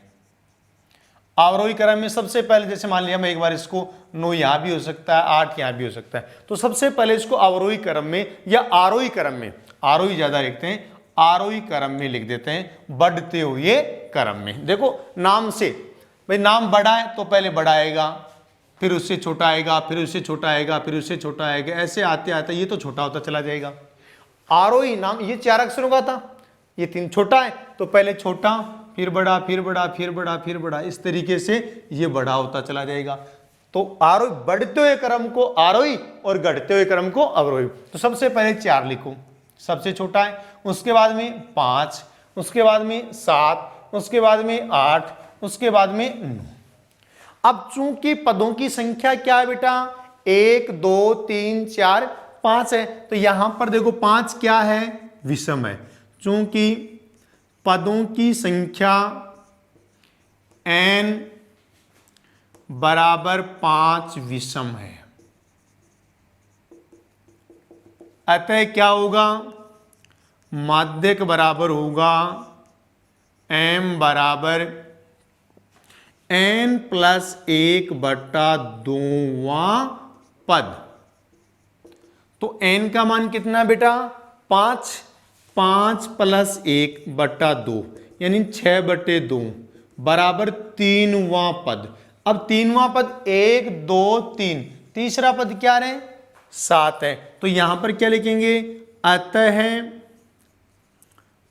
अवरोही क्रम में सबसे पहले, जैसे मान लिया मैं एक बार इसको 9 यहां भी हो सकता है, 8 यहां भी हो सकता है, तो सबसे पहले इसको अवरोही क्रम में या आरोही क्रम में, आरोही ज्यादा लिखते हैं, आरोही क्रम में लिख देते हैं, बढ़ते हुए क्रम में। देखो नाम से, भाई नाम बड़ा है तो पहले बड़ा आएगा, फिर उससे छोटा आएगा, फिर उससे छोटा आएगा, फिर उससे छोटा आएगा, ऐसे आते आते ये तो छोटा होता चला जाएगा। आरोही नाम ये 4 अक्षरों का था, ये 3 छोटा है तो पहले छोटा, फिर बड़ा, फिर बड़ा, फिर बड़ा, फिर बड़ा, इस तरीके से ये बड़ा होता चला जाएगा। तो आरोही, बढ़ते हुए क्रम को आरोही और घटते हुए क्रम को अवरोही। तो सबसे पहले 4 लिखो, सबसे छोटा है, उसके बाद में 5, उसके बाद में 7, उसके बाद में 8, उसके बाद में 9। अब चूंकि पदों की संख्या क्या है बेटा, 1, 2, 3, 4, 5 है, तो यहां पर देखो 5 क्या है, विषम है। चूंकि पदों की संख्या n बराबर 5 विषम है, अतः क्या होगा, माध्यक बराबर होगा m बराबर n प्लस 1/2 पद। तो n का मान कितना बेटा, 5, 5 प्लस 1/2 यानी 6/2 बराबर 3वां पद। अब 3वां पद 1, 2, 3, तीसरा पद क्या है, 7 है, तो यहां पर क्या लिखेंगे, अतः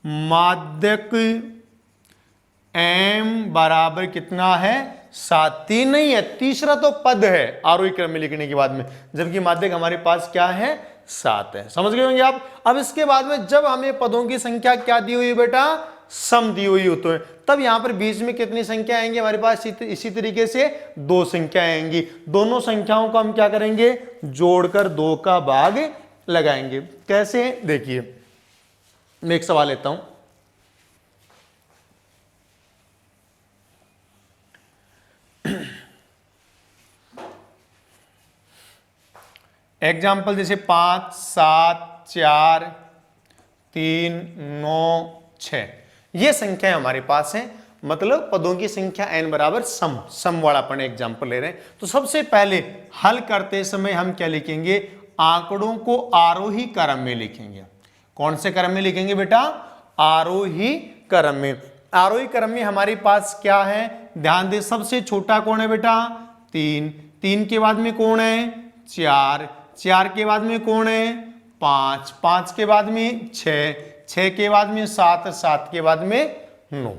माध्यक m बराबर कितना है, 7, 3 नहीं है, तीसरा तो पद है आरोही क्रम में लिखने के बाद में, जबकि माध्यक हमारे पास क्या है 7 है। समझ गए होंगे आप। अब इसके बाद में जब हमें पदों की संख्या क्या दी हुई है बेटा, सम दी हुई होती है, तब यहां पर बीच में कितनी संख्या आएंगी हमारे पास, इसी तरीके से 2 संख्या आएंगी। दोनों संख्याओं को हम क्या करेंगे, जोड़कर 2 का भाग लगाएंगे। कैसे, देखिए मैं एक सवाल लेता हूं। एग्जाम्पल जैसे 5, 7, 4, 3, 9, 6 ये संख्या हमारे पास है, मतलब पदों की संख्या n बराबर सम वाला अपन एग्जाम्पल ले रहे हैं। तो सबसे पहले हल करते समय हम क्या लिखेंगे, आंकड़ों को आरोही क्रम में लिखेंगे। कौन से क्रम में लिखेंगे बेटा, आरोही क्रम में। आरोही क्रम में हमारे पास क्या है, ध्यान दे, सबसे छोटा कौन है बेटा 3, 3 के बाद में कौन है 4, 4 के बाद में कौन है 5, 5 के बाद में 6, 6 के बाद में 7, 7 के बाद में 9।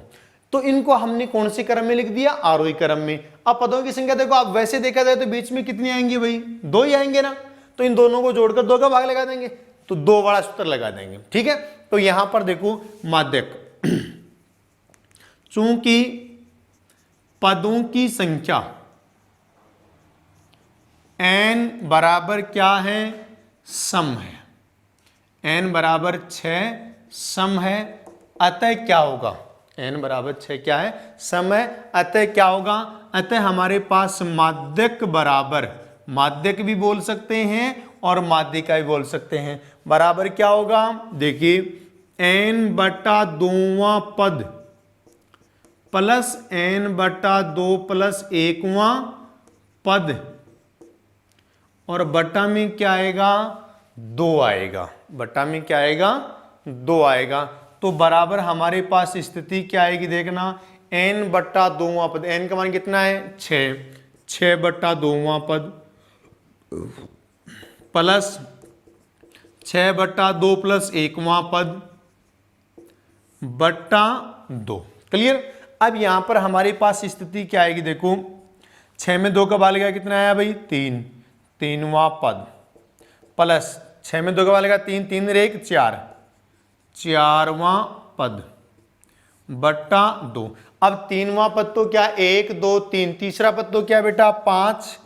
तो इनको हमने कौन से क्रम में लिख दिया, आरोही क्रम में। अब पदों की संख्या देखो, आप वैसे देखा जाए तो बीच में कितनी आएंगी भाई, 2 ही आएंगे ना, तो इन दोनों को जोड़कर 2 का भाग लगा देंगे, तो 2 वाला सूत्र लगा देंगे। ठीक है, तो यहां पर देखो माध्यक, चूंकि पदों की संख्या n बराबर क्या है, सम है, n बराबर 6 सम है, अतः क्या होगा, n बराबर 6 क्या है, सम है, अतः क्या होगा, अतः हमारे पास माध्यक बराबर, माध्यक भी बोल सकते हैं और माध्यिका भी बोल सकते हैं, बराबर क्या होगा, देखिए n बटा 2वां पद प्लस n बटा 2 प्लस 1वां पद, और बटा में क्या आएगा 2 आएगा, बटा में क्या आएगा 2 आएगा। तो बराबर हमारे पास स्थिति क्या आएगी, देखना n बटा 2वां पद, n का मान कितना है 6, 6 बटा 2वां पद प्लस 6 बटा 2 प्लस 1वां पद बटा 2। क्लियर। अब यहां पर हमारे पास स्थिति क्या आएगी, देखो 6 में 2 का भाग लगा कितना आया भाई 3, 3वां पद प्लस 6 में 2 का भाग लगा 3, 3 रे 1 4, 4वां पद बटा 2। अब 3वां पद तो क्या 1 2 3, तीसरा पद तो क्या बेटा 5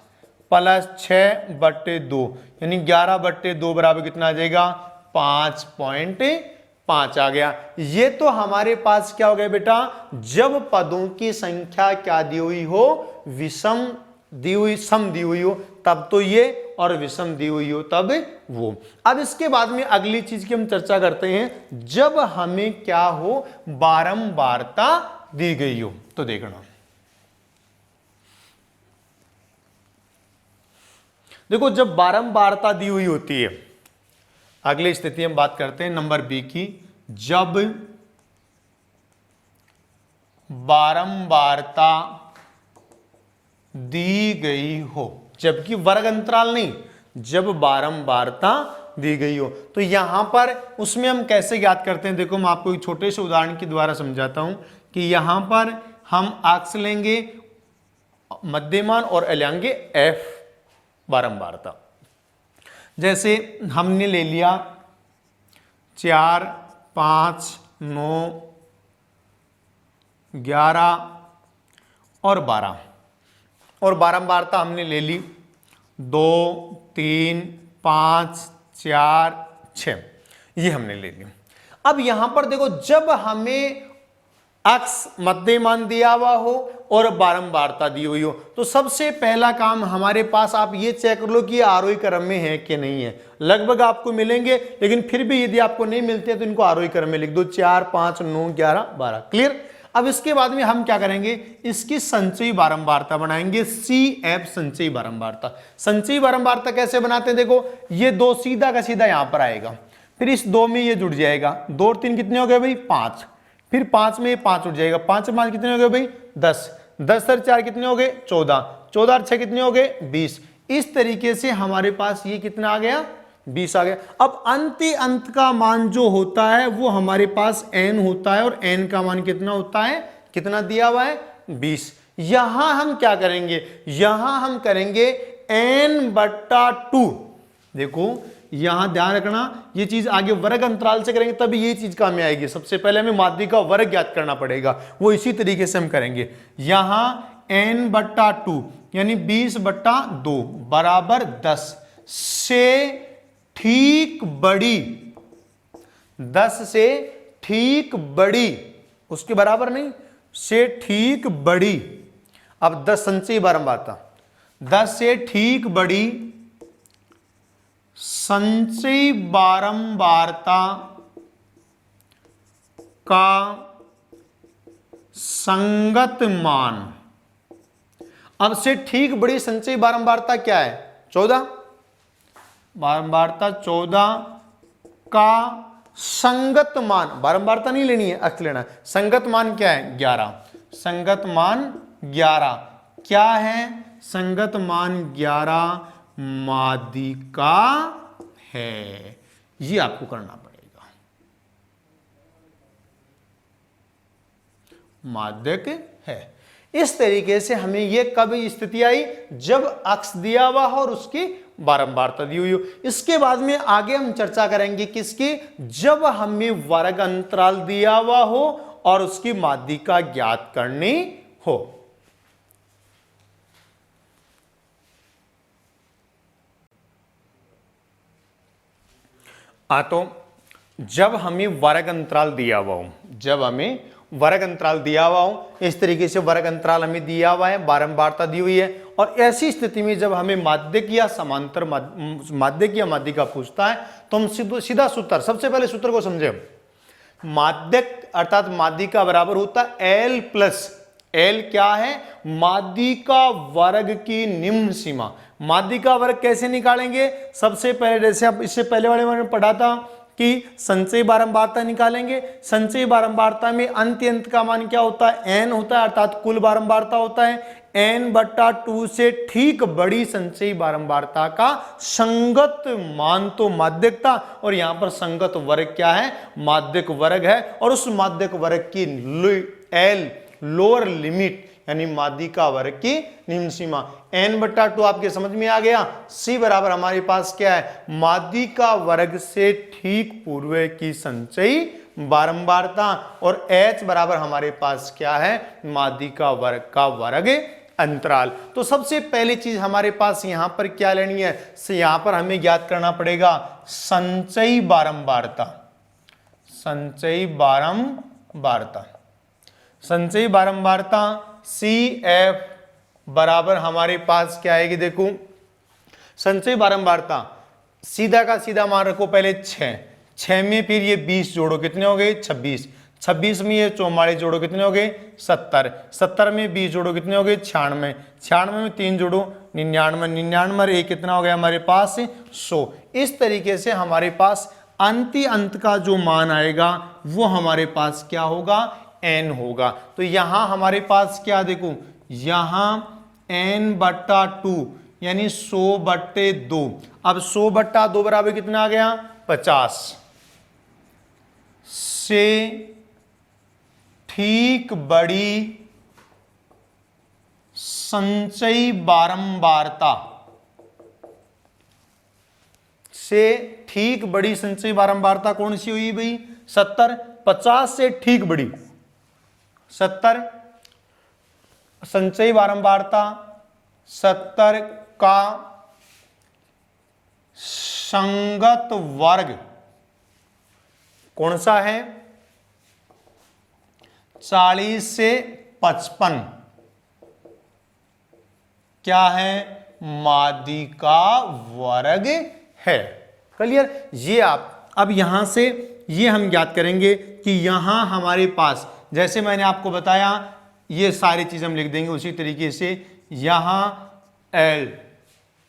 प्लस 6 बटे 2, यानी 11 बटे 2 बराबर कितना आ जाएगा 5.5 आ गया। ये तो हमारे पास क्या हो गया बेटा, जब पदों की संख्या क्या दी हुई हो, विषम दी हुई, सम दी हुई हो तब तो ये, और विषम दी हुई हो तब वो। अब इसके बाद में अगली चीज की हम चर्चा करते हैं, जब हमें क्या हो, बारंबारता दी गई हो। तो देखना, देखो जब बारंबारता दी हुई होती है, अगली स्थिति हम बात करते हैं नंबर बी की, जब बारंबारता दी गई हो, जबकि वर्ग अंतराल नहीं, जब बारंबारता दी गई हो। तो यहां पर उसमें हम कैसे ज्ञात करते हैं, देखो मैं आपको एक छोटे से उदाहरण के द्वारा समझाता हूं कि यहां पर हम अक्ष लेंगे मध्यमान और लेंगे एफ बारंबारता। जैसे हमने ले लिया 4, 5, 9, 11 और 12, और बारंबारता हमने ले ली 2, 3, 5, 4, 6, ये हमने ले ली। अब यहां पर देखो, जब हमें अक्ष मध्यमान दिया हुआ हो और बारंबारता दी हुई हो, तो सबसे पहला काम हमारे पास, आप ये चेक कर लो कि आरोही क्रम में है कि नहीं है। लगभग आपको मिलेंगे, लेकिन फिर भी यदि आपको नहीं मिलते हैं तो इनको आरोही क्रम में लिख दो, 4, 5, 9, 11, 12। क्लियर। अब इसके बाद में हम क्या करेंगे, इसकी संचयी बारंबारता बनाएंगे, CF संचयी बारंबारता। संचयी बारंबारता कैसे बनाते हैं, देखो ये 2 सीधा का सीधा यहां पर आएगा, फिर इस 2 में ये जुड़ जाएगा, 2 और 3 कितने हो गए भाई 5, फिर 5 में 5 उठ जाएगा, 5 5 कितने हो गए भाई 10, 10 और 4 कितने हो गए 14, 14 और 6 कितने हो गए 20। इस तरीके से हमारे पास ये कितना आ गया 20 आ गया। अब अंत का मान जो होता है वो हमारे पास n होता है, और n का मान कितना होता है, कितना दिया हुआ है 20। यहां हम क्या करेंगे, यहां हम करेंगे n/2। देखो यहां ध्यान रखना, ये चीज आगे वर्ग अंतराल से करेंगे तभी ये चीज काम में आएगी। सबसे पहले हमें माध्य का वर्ग ज्ञात करना पड़ेगा, वो इसी तरीके से हम करेंगे। यहां n/2 यानी 20/2 बराबर 10 से ठीक बड़ी, 10 से ठीक बड़ी, उसके बराबर नहीं, से ठीक बड़ी। अब 10 संचयी बारंबारता, 10 से ठीक बड़ी संचयी बारंबारता का संगत मान। अब से ठीक बड़ी संचयी बारंबारता क्या है, 14, बारंबारता 14 का संगत मान, बारंबारता नहीं लेनी है, अर्थ लेना है। संगत मान क्या है, 11। संगत मान 11 क्या है, संगत मान 11 माध्यिका है। ये आपको करना पड़ेगा, माध्यक है। इस तरीके से हमें यह कब स्थिति आई, जब अक्ष दिया हुआ हो और उसकी बारंबारता दी हुई हो। इसके बाद में आगे हम चर्चा करेंगे किसकी, जब हमें वर्ग अंतराल दिया हुआ हो और उसकी माध्यिका ज्ञात करनी हो। तो जब हमें वर्ग अंतराल दिया हुआ हो, जब हमें वर्ग अंतराल दिया हुआ हो, इस तरीके से वर्ग अंतराल हमें दिया हुआ है, बारंबारता दी हुई है, और ऐसी स्थिति में जब हमें माध्यक या समांतर माध्यक या माध्यिका पूछता है तो हम सीधा सूत्र, सबसे पहले सूत्र को समझे। माध्यक अर्थात माध्यिका बराबर होता है L प्लस, L क्या है, माध्यिका वर्ग की निम्न सीमा। माध्यिका वर्ग कैसे निकालेंगे, सबसे पहले जैसे आप इससे पहले वाले में पढ़ा था कि संचयी बारंबारता निकालेंगे। संचयी बारंबारता में अंत का मान क्या होता है, n होता है, अर्थात कुल बारंबारता होता है। n/2 से ठीक बड़ी संचयी बारंबारता का संगत मान तो माध्यकता, और यहां पर संगत वर्ग क्या है, माध्यक वर्ग है, और उस माध्यक वर्ग की L लोअर लिमिट यानी माध्यिका वर्ग की निम्न सीमा। n/2 आपके समझ में आ गया। c बराबर हमारे पास क्या है, माध्यिका वर्ग से ठीक पूर्व की संचयी बारंबारता, और h बराबर हमारे पास क्या है, माध्यिका वर्ग का वर्ग अंतराल। तो सबसे पहली चीज हमारे पास यहां पर क्या लेनी है, यहां पर हमें ज्ञात करना पड़ेगा संचयी बारंबारता। संचयी बारंबारता, संचयी बारंबारता CF बराबर हमारे पास क्या आएगी, देखो संचयी बारंबारता सीधा का सीधा मान रखो पहले 6 में फिर ये 20 जोड़ो, कितने हो गए 26, 26 में ये 44 जोड़ो, कितने हो गए 70, 70 में 20 जोड़ो, कितने हो गए 96, 96 में 3 जोड़ो 99, 99 और 1 कितना हो गया हमारे पास 100। इस तरीके से हमारे पास अंत का जो मान आएगा वो हमारे पास क्या होगा, n होगा। तो यहां हमारे पास क्या, देखो यहां n/2 यानी 100/2। अब 100/2 बराबर कितना आ गया 50 से ठीक बड़ी संचयी बारंबारता, से ठीक बड़ी संचयी बारंबारता कौन सी हुई भाई 70, 50 से ठीक बड़ी 70 संचयी बारंबारता 70 का संगत वर्ग कौन सा है 40 से 55 क्या है, माध्यिका वर्ग है। क्लियर। ये आप अब यहां से ये हम ज्ञात करेंगे कि यहां हमारे पास जैसे मैंने आपको बताया ये सारी चीज हम लिख देंगे उसी तरीके से। यहां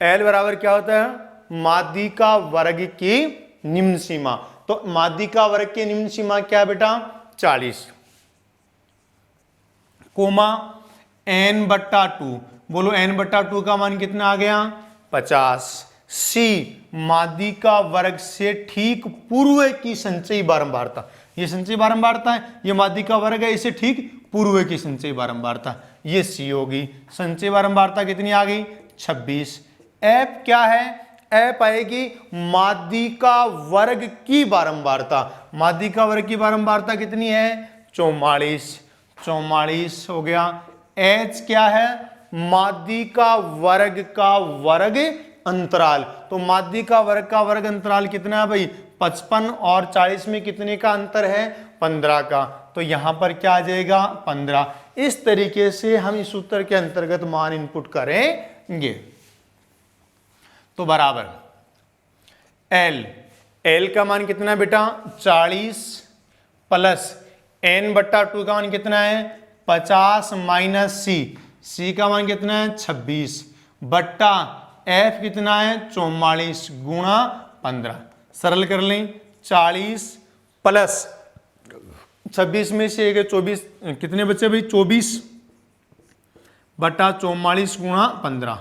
L बराबर क्या होता है, माध्यिका वर्ग की निम्न सीमा। तो माध्यिका वर्ग की निम्न सीमा क्या है बेटा 40 कोमा n/2, बोलो n/2 का मान कितना आ गया 50। सी माध्यिका वर्ग से ठीक पूर्व की संचयी बारंबारता, ये संचयी बारंबारता है, ये माध्यिका वर्ग है, इसे ठीक पूर्व की संचयी बारंबारता, ये सी होगी। संचयी बारंबारता कितनी आ गई 26। एफ क्या है, एफ आएगी माध्यिका वर्ग की बारंबारता। माध्यिका वर्ग की बारंबारता कितनी है 44 हो गया। एच क्या है, माध्यिका वर्ग का वर्ग अंतराल। तो माध्यिका वर्ग का वर्ग अंतराल कितना है भाई 55 और 40 में कितने का अंतर है 15 का, तो यहां पर क्या आ जाएगा 15। इस तरीके से हम इस सूत्र के अंतर्गत मान इनपुट करेंगे। तो बराबर एल का मान कितना है बेटा 40 प्लस n बट्टा 2 का मान कितना है 50 माइनस सी का मान कितना है 26 बट्टा f कितना है 44 गुणा 15। सरल कर लें 40 प्लस 26 में से 24 कितने बचे भाई 24 बट्टा 44 गुणा 15।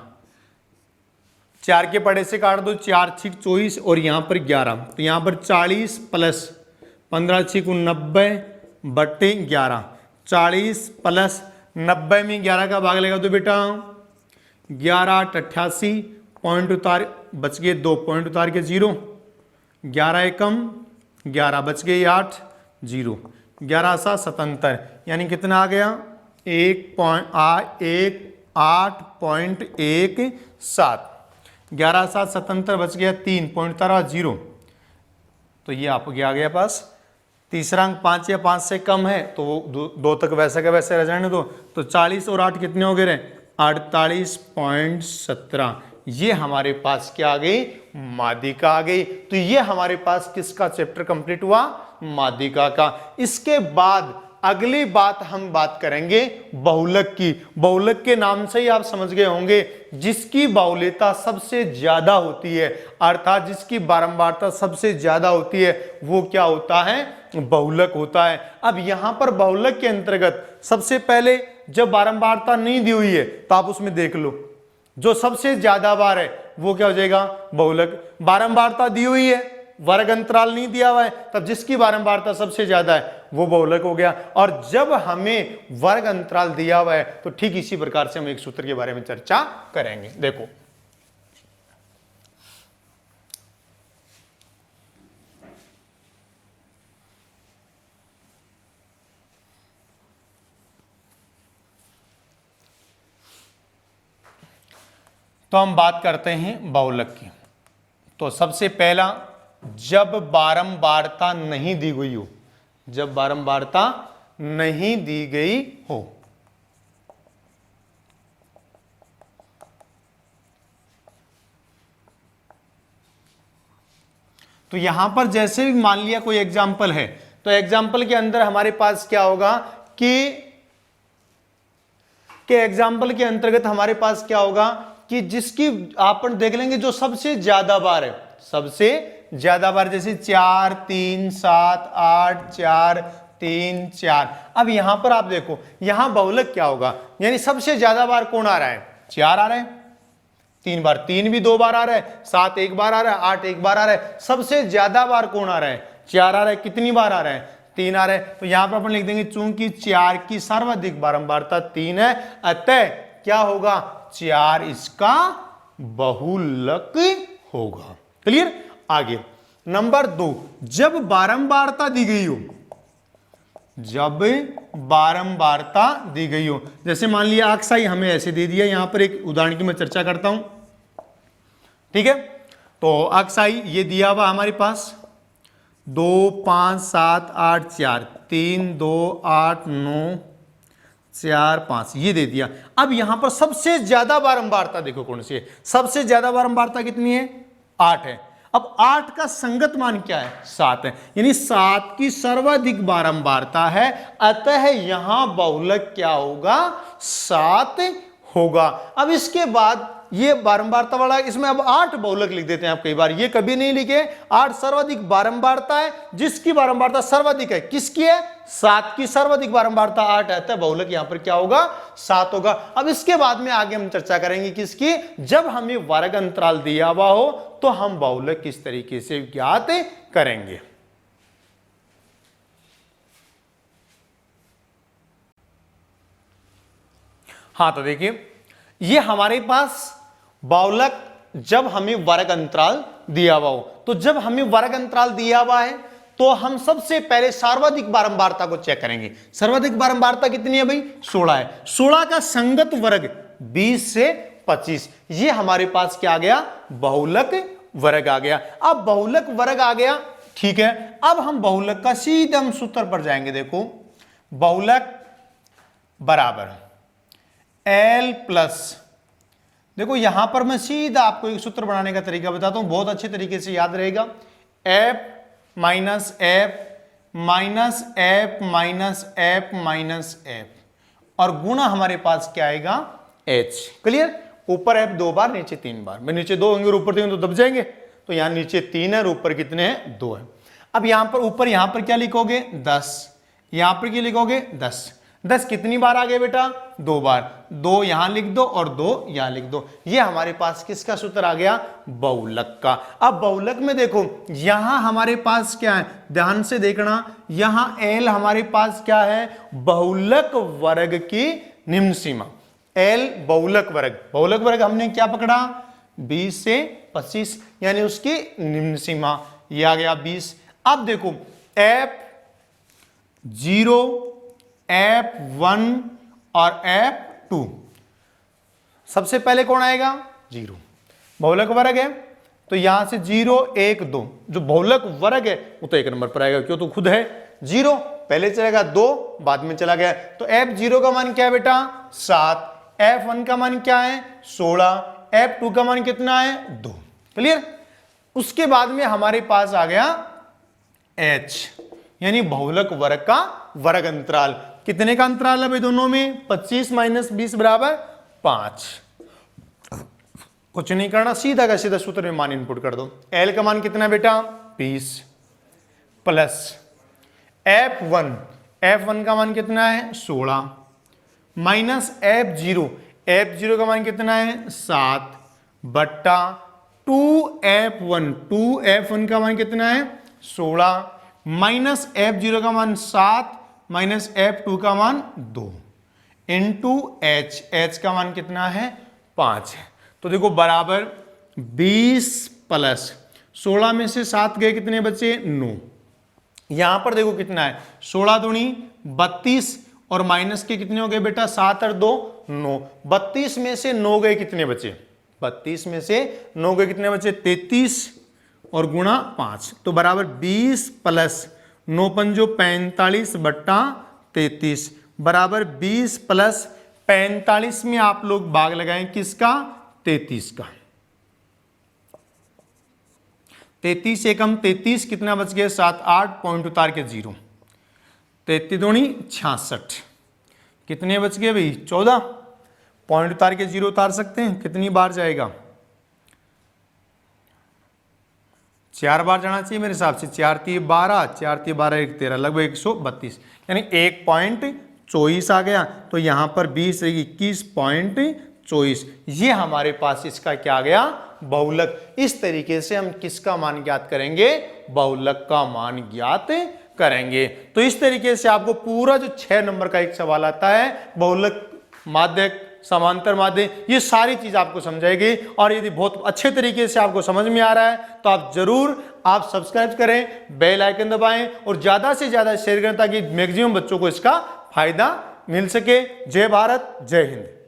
4 के पड़े से काट दो, 4 6 24 और यहाँ पर 11, तो यहाँ पर 40 प्लस 15 6 90 बट्टे 11। 40 प्लस 90 में 11 का भाग लेगा तो बेटा 11 88 पॉइंट उतार बच गए 2 पॉइंट उतार के 0, 11 एकम 11 बच गए 8 0, 11 सा 77 यानी कितना आ गया 8.17, 11 7 77 बच गया 3 पॉइंट उतारा 0, तो ये आपको क्या आ गया पास। तीसरा अंक 5 या 5 से कम है तो वो 2 तक वैसे का वैसे रह जाने दो, तो 40 और 8 कितने हो गए 48.17। ये हमारे पास क्या आ गई माध्यिका आ गई। तो ये हमारे पास किसका चैप्टर कंप्लीट हुआ माध्यिका का। इसके बाद अगली बात हम बात करेंगे बहुलक की। बहुलक के नाम से ही आप समझ गए होंगे जिसकी बाहुल्यता सबसे ज्यादा होती है, अर्थात जिसकी बारंबारता सबसे ज्यादा होती है वो क्या होता है बहुलक होता है। अब यहां पर बहुलक के अंतर्गत सबसे पहले जब बारंबारता नहीं दी हुई है तो आप उसमें देख लो जो सबसे ज्यादा बार है वो क्या हो जाएगा बहुलक। बारंबारता दी हुई है वर्ग अंतराल नहीं दिया हुआ है तब जिसकी बारंबारता सबसे ज्यादा है वो बहुलक हो गया। और जब हमें वर्ग अंतराल दिया हुआ है तो ठीक इसी प्रकार से हम एक सूत्र के बारे में चर्चा करेंगे। देखो तो हम बात करते हैं बहुलक की। तो सबसे पहला जब बारंबारता नहीं दी गई हो, जब बारंबारता नहीं दी गई हो तो यहां पर जैसे भी मान लिया कोई एग्जाम्पल है तो एग्जाम्पल के अंदर हमारे पास क्या होगा कि एग्जाम्पल के अंतर्गत हमारे पास क्या होगा कि जिसकी आपण देख लेंगे जो सबसे ज्यादा बार है, सबसे ज्यादा बार जैसे 4 3 7 8 4 3 4। अब यहां पर आप देखो यहां बहुलक क्या होगा यानी सबसे ज्यादा बार कौन आ रहा है 4 आ रहा है, 3 बार 3 भी 2 बार आ रहा है, 7 1 बार आ रहा है, 8 1 बार आ रहा है। सबसे ज्यादा बार कौन आ रहा है 4 आ रहा है। कितनी बार आ रहा है 3 आ रहा है। तो यहां पर अपन लिख देंगे चूंकि 4 की सर्वाधिक बारंबारता 3 है अतः क्या होगा 4 इसका बहुलक होगा। क्लियर। आगे नंबर 2 जब बारंबारता दी गई हो, जब बारंबारता दी गई हो जैसे मान लिया अक्साई हमें ऐसे दे दिया, यहां पर एक उदाहरण की मैं चर्चा करता हूं ठीक है। तो अक्साई ये दिया हुआ हमारे पास 2 5 7 8 4 3 2 8 9 4 5 ये दे दिया। अब यहां पर सबसे ज्यादा बारंबारता देखो कौन सी है, सबसे ज्यादा बारंबारता कितनी है 8 है। अब 8 का संगत मान क्या है 7 है, यानी 7 की सर्वाधिक बारंबारता है अतः यहां बहुलक क्या होगा 7 होगा। अब इसके बाद ये बारंबारता वाला इसमें अब 8 बहुलक लिख देते हैं आप, कई बार ये कभी नहीं लिखे। 8 सर्वाधिक बारंबारता है, जिसकी बारंबारता सर्वाधिक है किसकी है 7 की सर्वाधिक बारंबारता 8 है, तो बहुलक यहां पर क्या होगा 7 होगा। अब इसके बाद में आगे हम चर्चा करेंगे किसकी, जब हमें वर्ग अंतराल दिया हुआ हो तो हम बहुलक किस तरीके से ज्ञात करेंगे। हाँ तो देखिए ये हमारे पास बहुलक जब हमें वर्ग अंतराल दिया हुआ हो, तो जब हमें वर्ग अंतराल दिया हुआ है तो हम सबसे पहले सर्वाधिक बारंबारता को चेक करेंगे। सर्वाधिक बारंबारता कितनी है भाई? 16 है। 16 का संगत वर्ग 20 से 25, ये हमारे पास क्या आ गया? बहुलक वर्ग आ गया। अब बहुलक वर्ग आ गया, ठीक है। अब हम बहुलक का सीधे हम सूत्र पर जाएंगे। देखो बहुलक बराबर L प्लस, देखो यहां पर मैं सीधा आपको एक सूत्र बनाने का तरीका बताता हूं, बहुत अच्छे तरीके से याद रहेगा। F minus F minus F minus F minus F और गुणा हमारे पास क्या आएगा? H। क्लियर? ऊपर एफ 2 बार, नीचे 3 बार। मैं नीचे 2 होंगे और ऊपर 3 तो दब जाएंगे, तो यहां नीचे 3 है और ऊपर कितने हैं? 2 है। अब यहां पर ऊपर यहां पर क्या लिखोगे? 10। यहां पर क्या लिखोगे? 10। 10 कितनी बार आ गए बेटा? 2 बार। 2 यहां लिख दो और 2 यहां लिख दो। ये हमारे पास किसका सूत्र आ गया? बहुलक का। अब बहुलक में देखो यहां हमारे पास क्या है, ध्यान से देखना, यहां L हमारे पास क्या है? बहुलक वर्ग की निम्न सीमा। L बहुलक वर्ग, बहुलक वर्ग हमने क्या पकड़ा? 20 से 25, यानी उसकी निम्न सीमा ये आ गया 20। अब देखो F0, F1 और F2, सबसे पहले कौन आएगा? 0। बहुलक वर्ग है तो यहां से 0 1 2, जो बहुलक वर्ग है वो तो 1 नंबर पर आएगा, क्यों? तो खुद है 0, पहले चलेगा 2 बाद में चला गया। तो F0 का मान क्या है बेटा? 7। F1 का मान क्या है? 16। F2 का मान कितना है? 2। क्लियर? उसके बाद में हमारे पास आ गया H, यानी बहुलक वर्ग का वर्ग अंतराल। कितने का अंतराल है भाई दोनों में? 25 माइनस 20 बराबर 5। कुछ नहीं करना, सीधा का सीधा सूत्र में मान इनपुट कर दो। L का मान कितना है बेटा? 20 प्लस F1, F1 का मान कितना है? 16 माइनस F0, F0 का मान कितना है? 7 बट्टा 2F1, 2F1 का मान कितना है? 16 माइनस F0 का मान 7 माइनस F2 का मान 2 इंटू H, H का मान कितना है? 5 है। तो देखो बराबर 20 प्लस 16 में से 7 गए, कितने बचे? 9। यहां पर देखो कितना है? 16 दूनी 32 और माइनस के कितने हो गए बेटा? 7 और 2 9। 32 में से 9 गए, कितने बचे? 32 में से 9 गए, कितने बचे? 33 और गुणा 5, तो बराबर 20 प्लस 9 पंजो 45 बट्टा 33 बराबर 20 प्लस 45 में आप लोग भाग लगाएं किसका? 33 का। 33 एकम 33, कितना बच गया? 7 8 पॉइंट उतार के 0, 33 दूनी 66, कितने बच गए भाई? 14 पॉइंट उतार के 0 उतार सकते हैं, कितनी बार जाएगा? 4 बार जाना चाहिए मेरे हिसाब से। 4 3 12, 4 3 12 1 13, लगभग 132, यानी 1.24 आ गया। तो यहां पर 20 21.24, ये हमारे पास इसका क्या आ गया? बहुलक। इस तरीके से हम किसका मान ज्ञात करेंगे? बहुलक का मान ज्ञात करेंगे। तो इस तरीके से आपको पूरा जो 6 नंबर का एक सवाल आता है, बहुलक, माध्यक, समांतर माध्य, ये सारी चीज आपको समझाएगी। और यदि बहुत अच्छे तरीके से आपको समझ में आ रहा है तो आप जरूर आप सब्सक्राइब करें, बेल आइकन दबाएं और ज्यादा से ज्यादा शेयर करें ताकि मैक्सिमम बच्चों को इसका फायदा मिल सके। जय भारत, जय हिंद।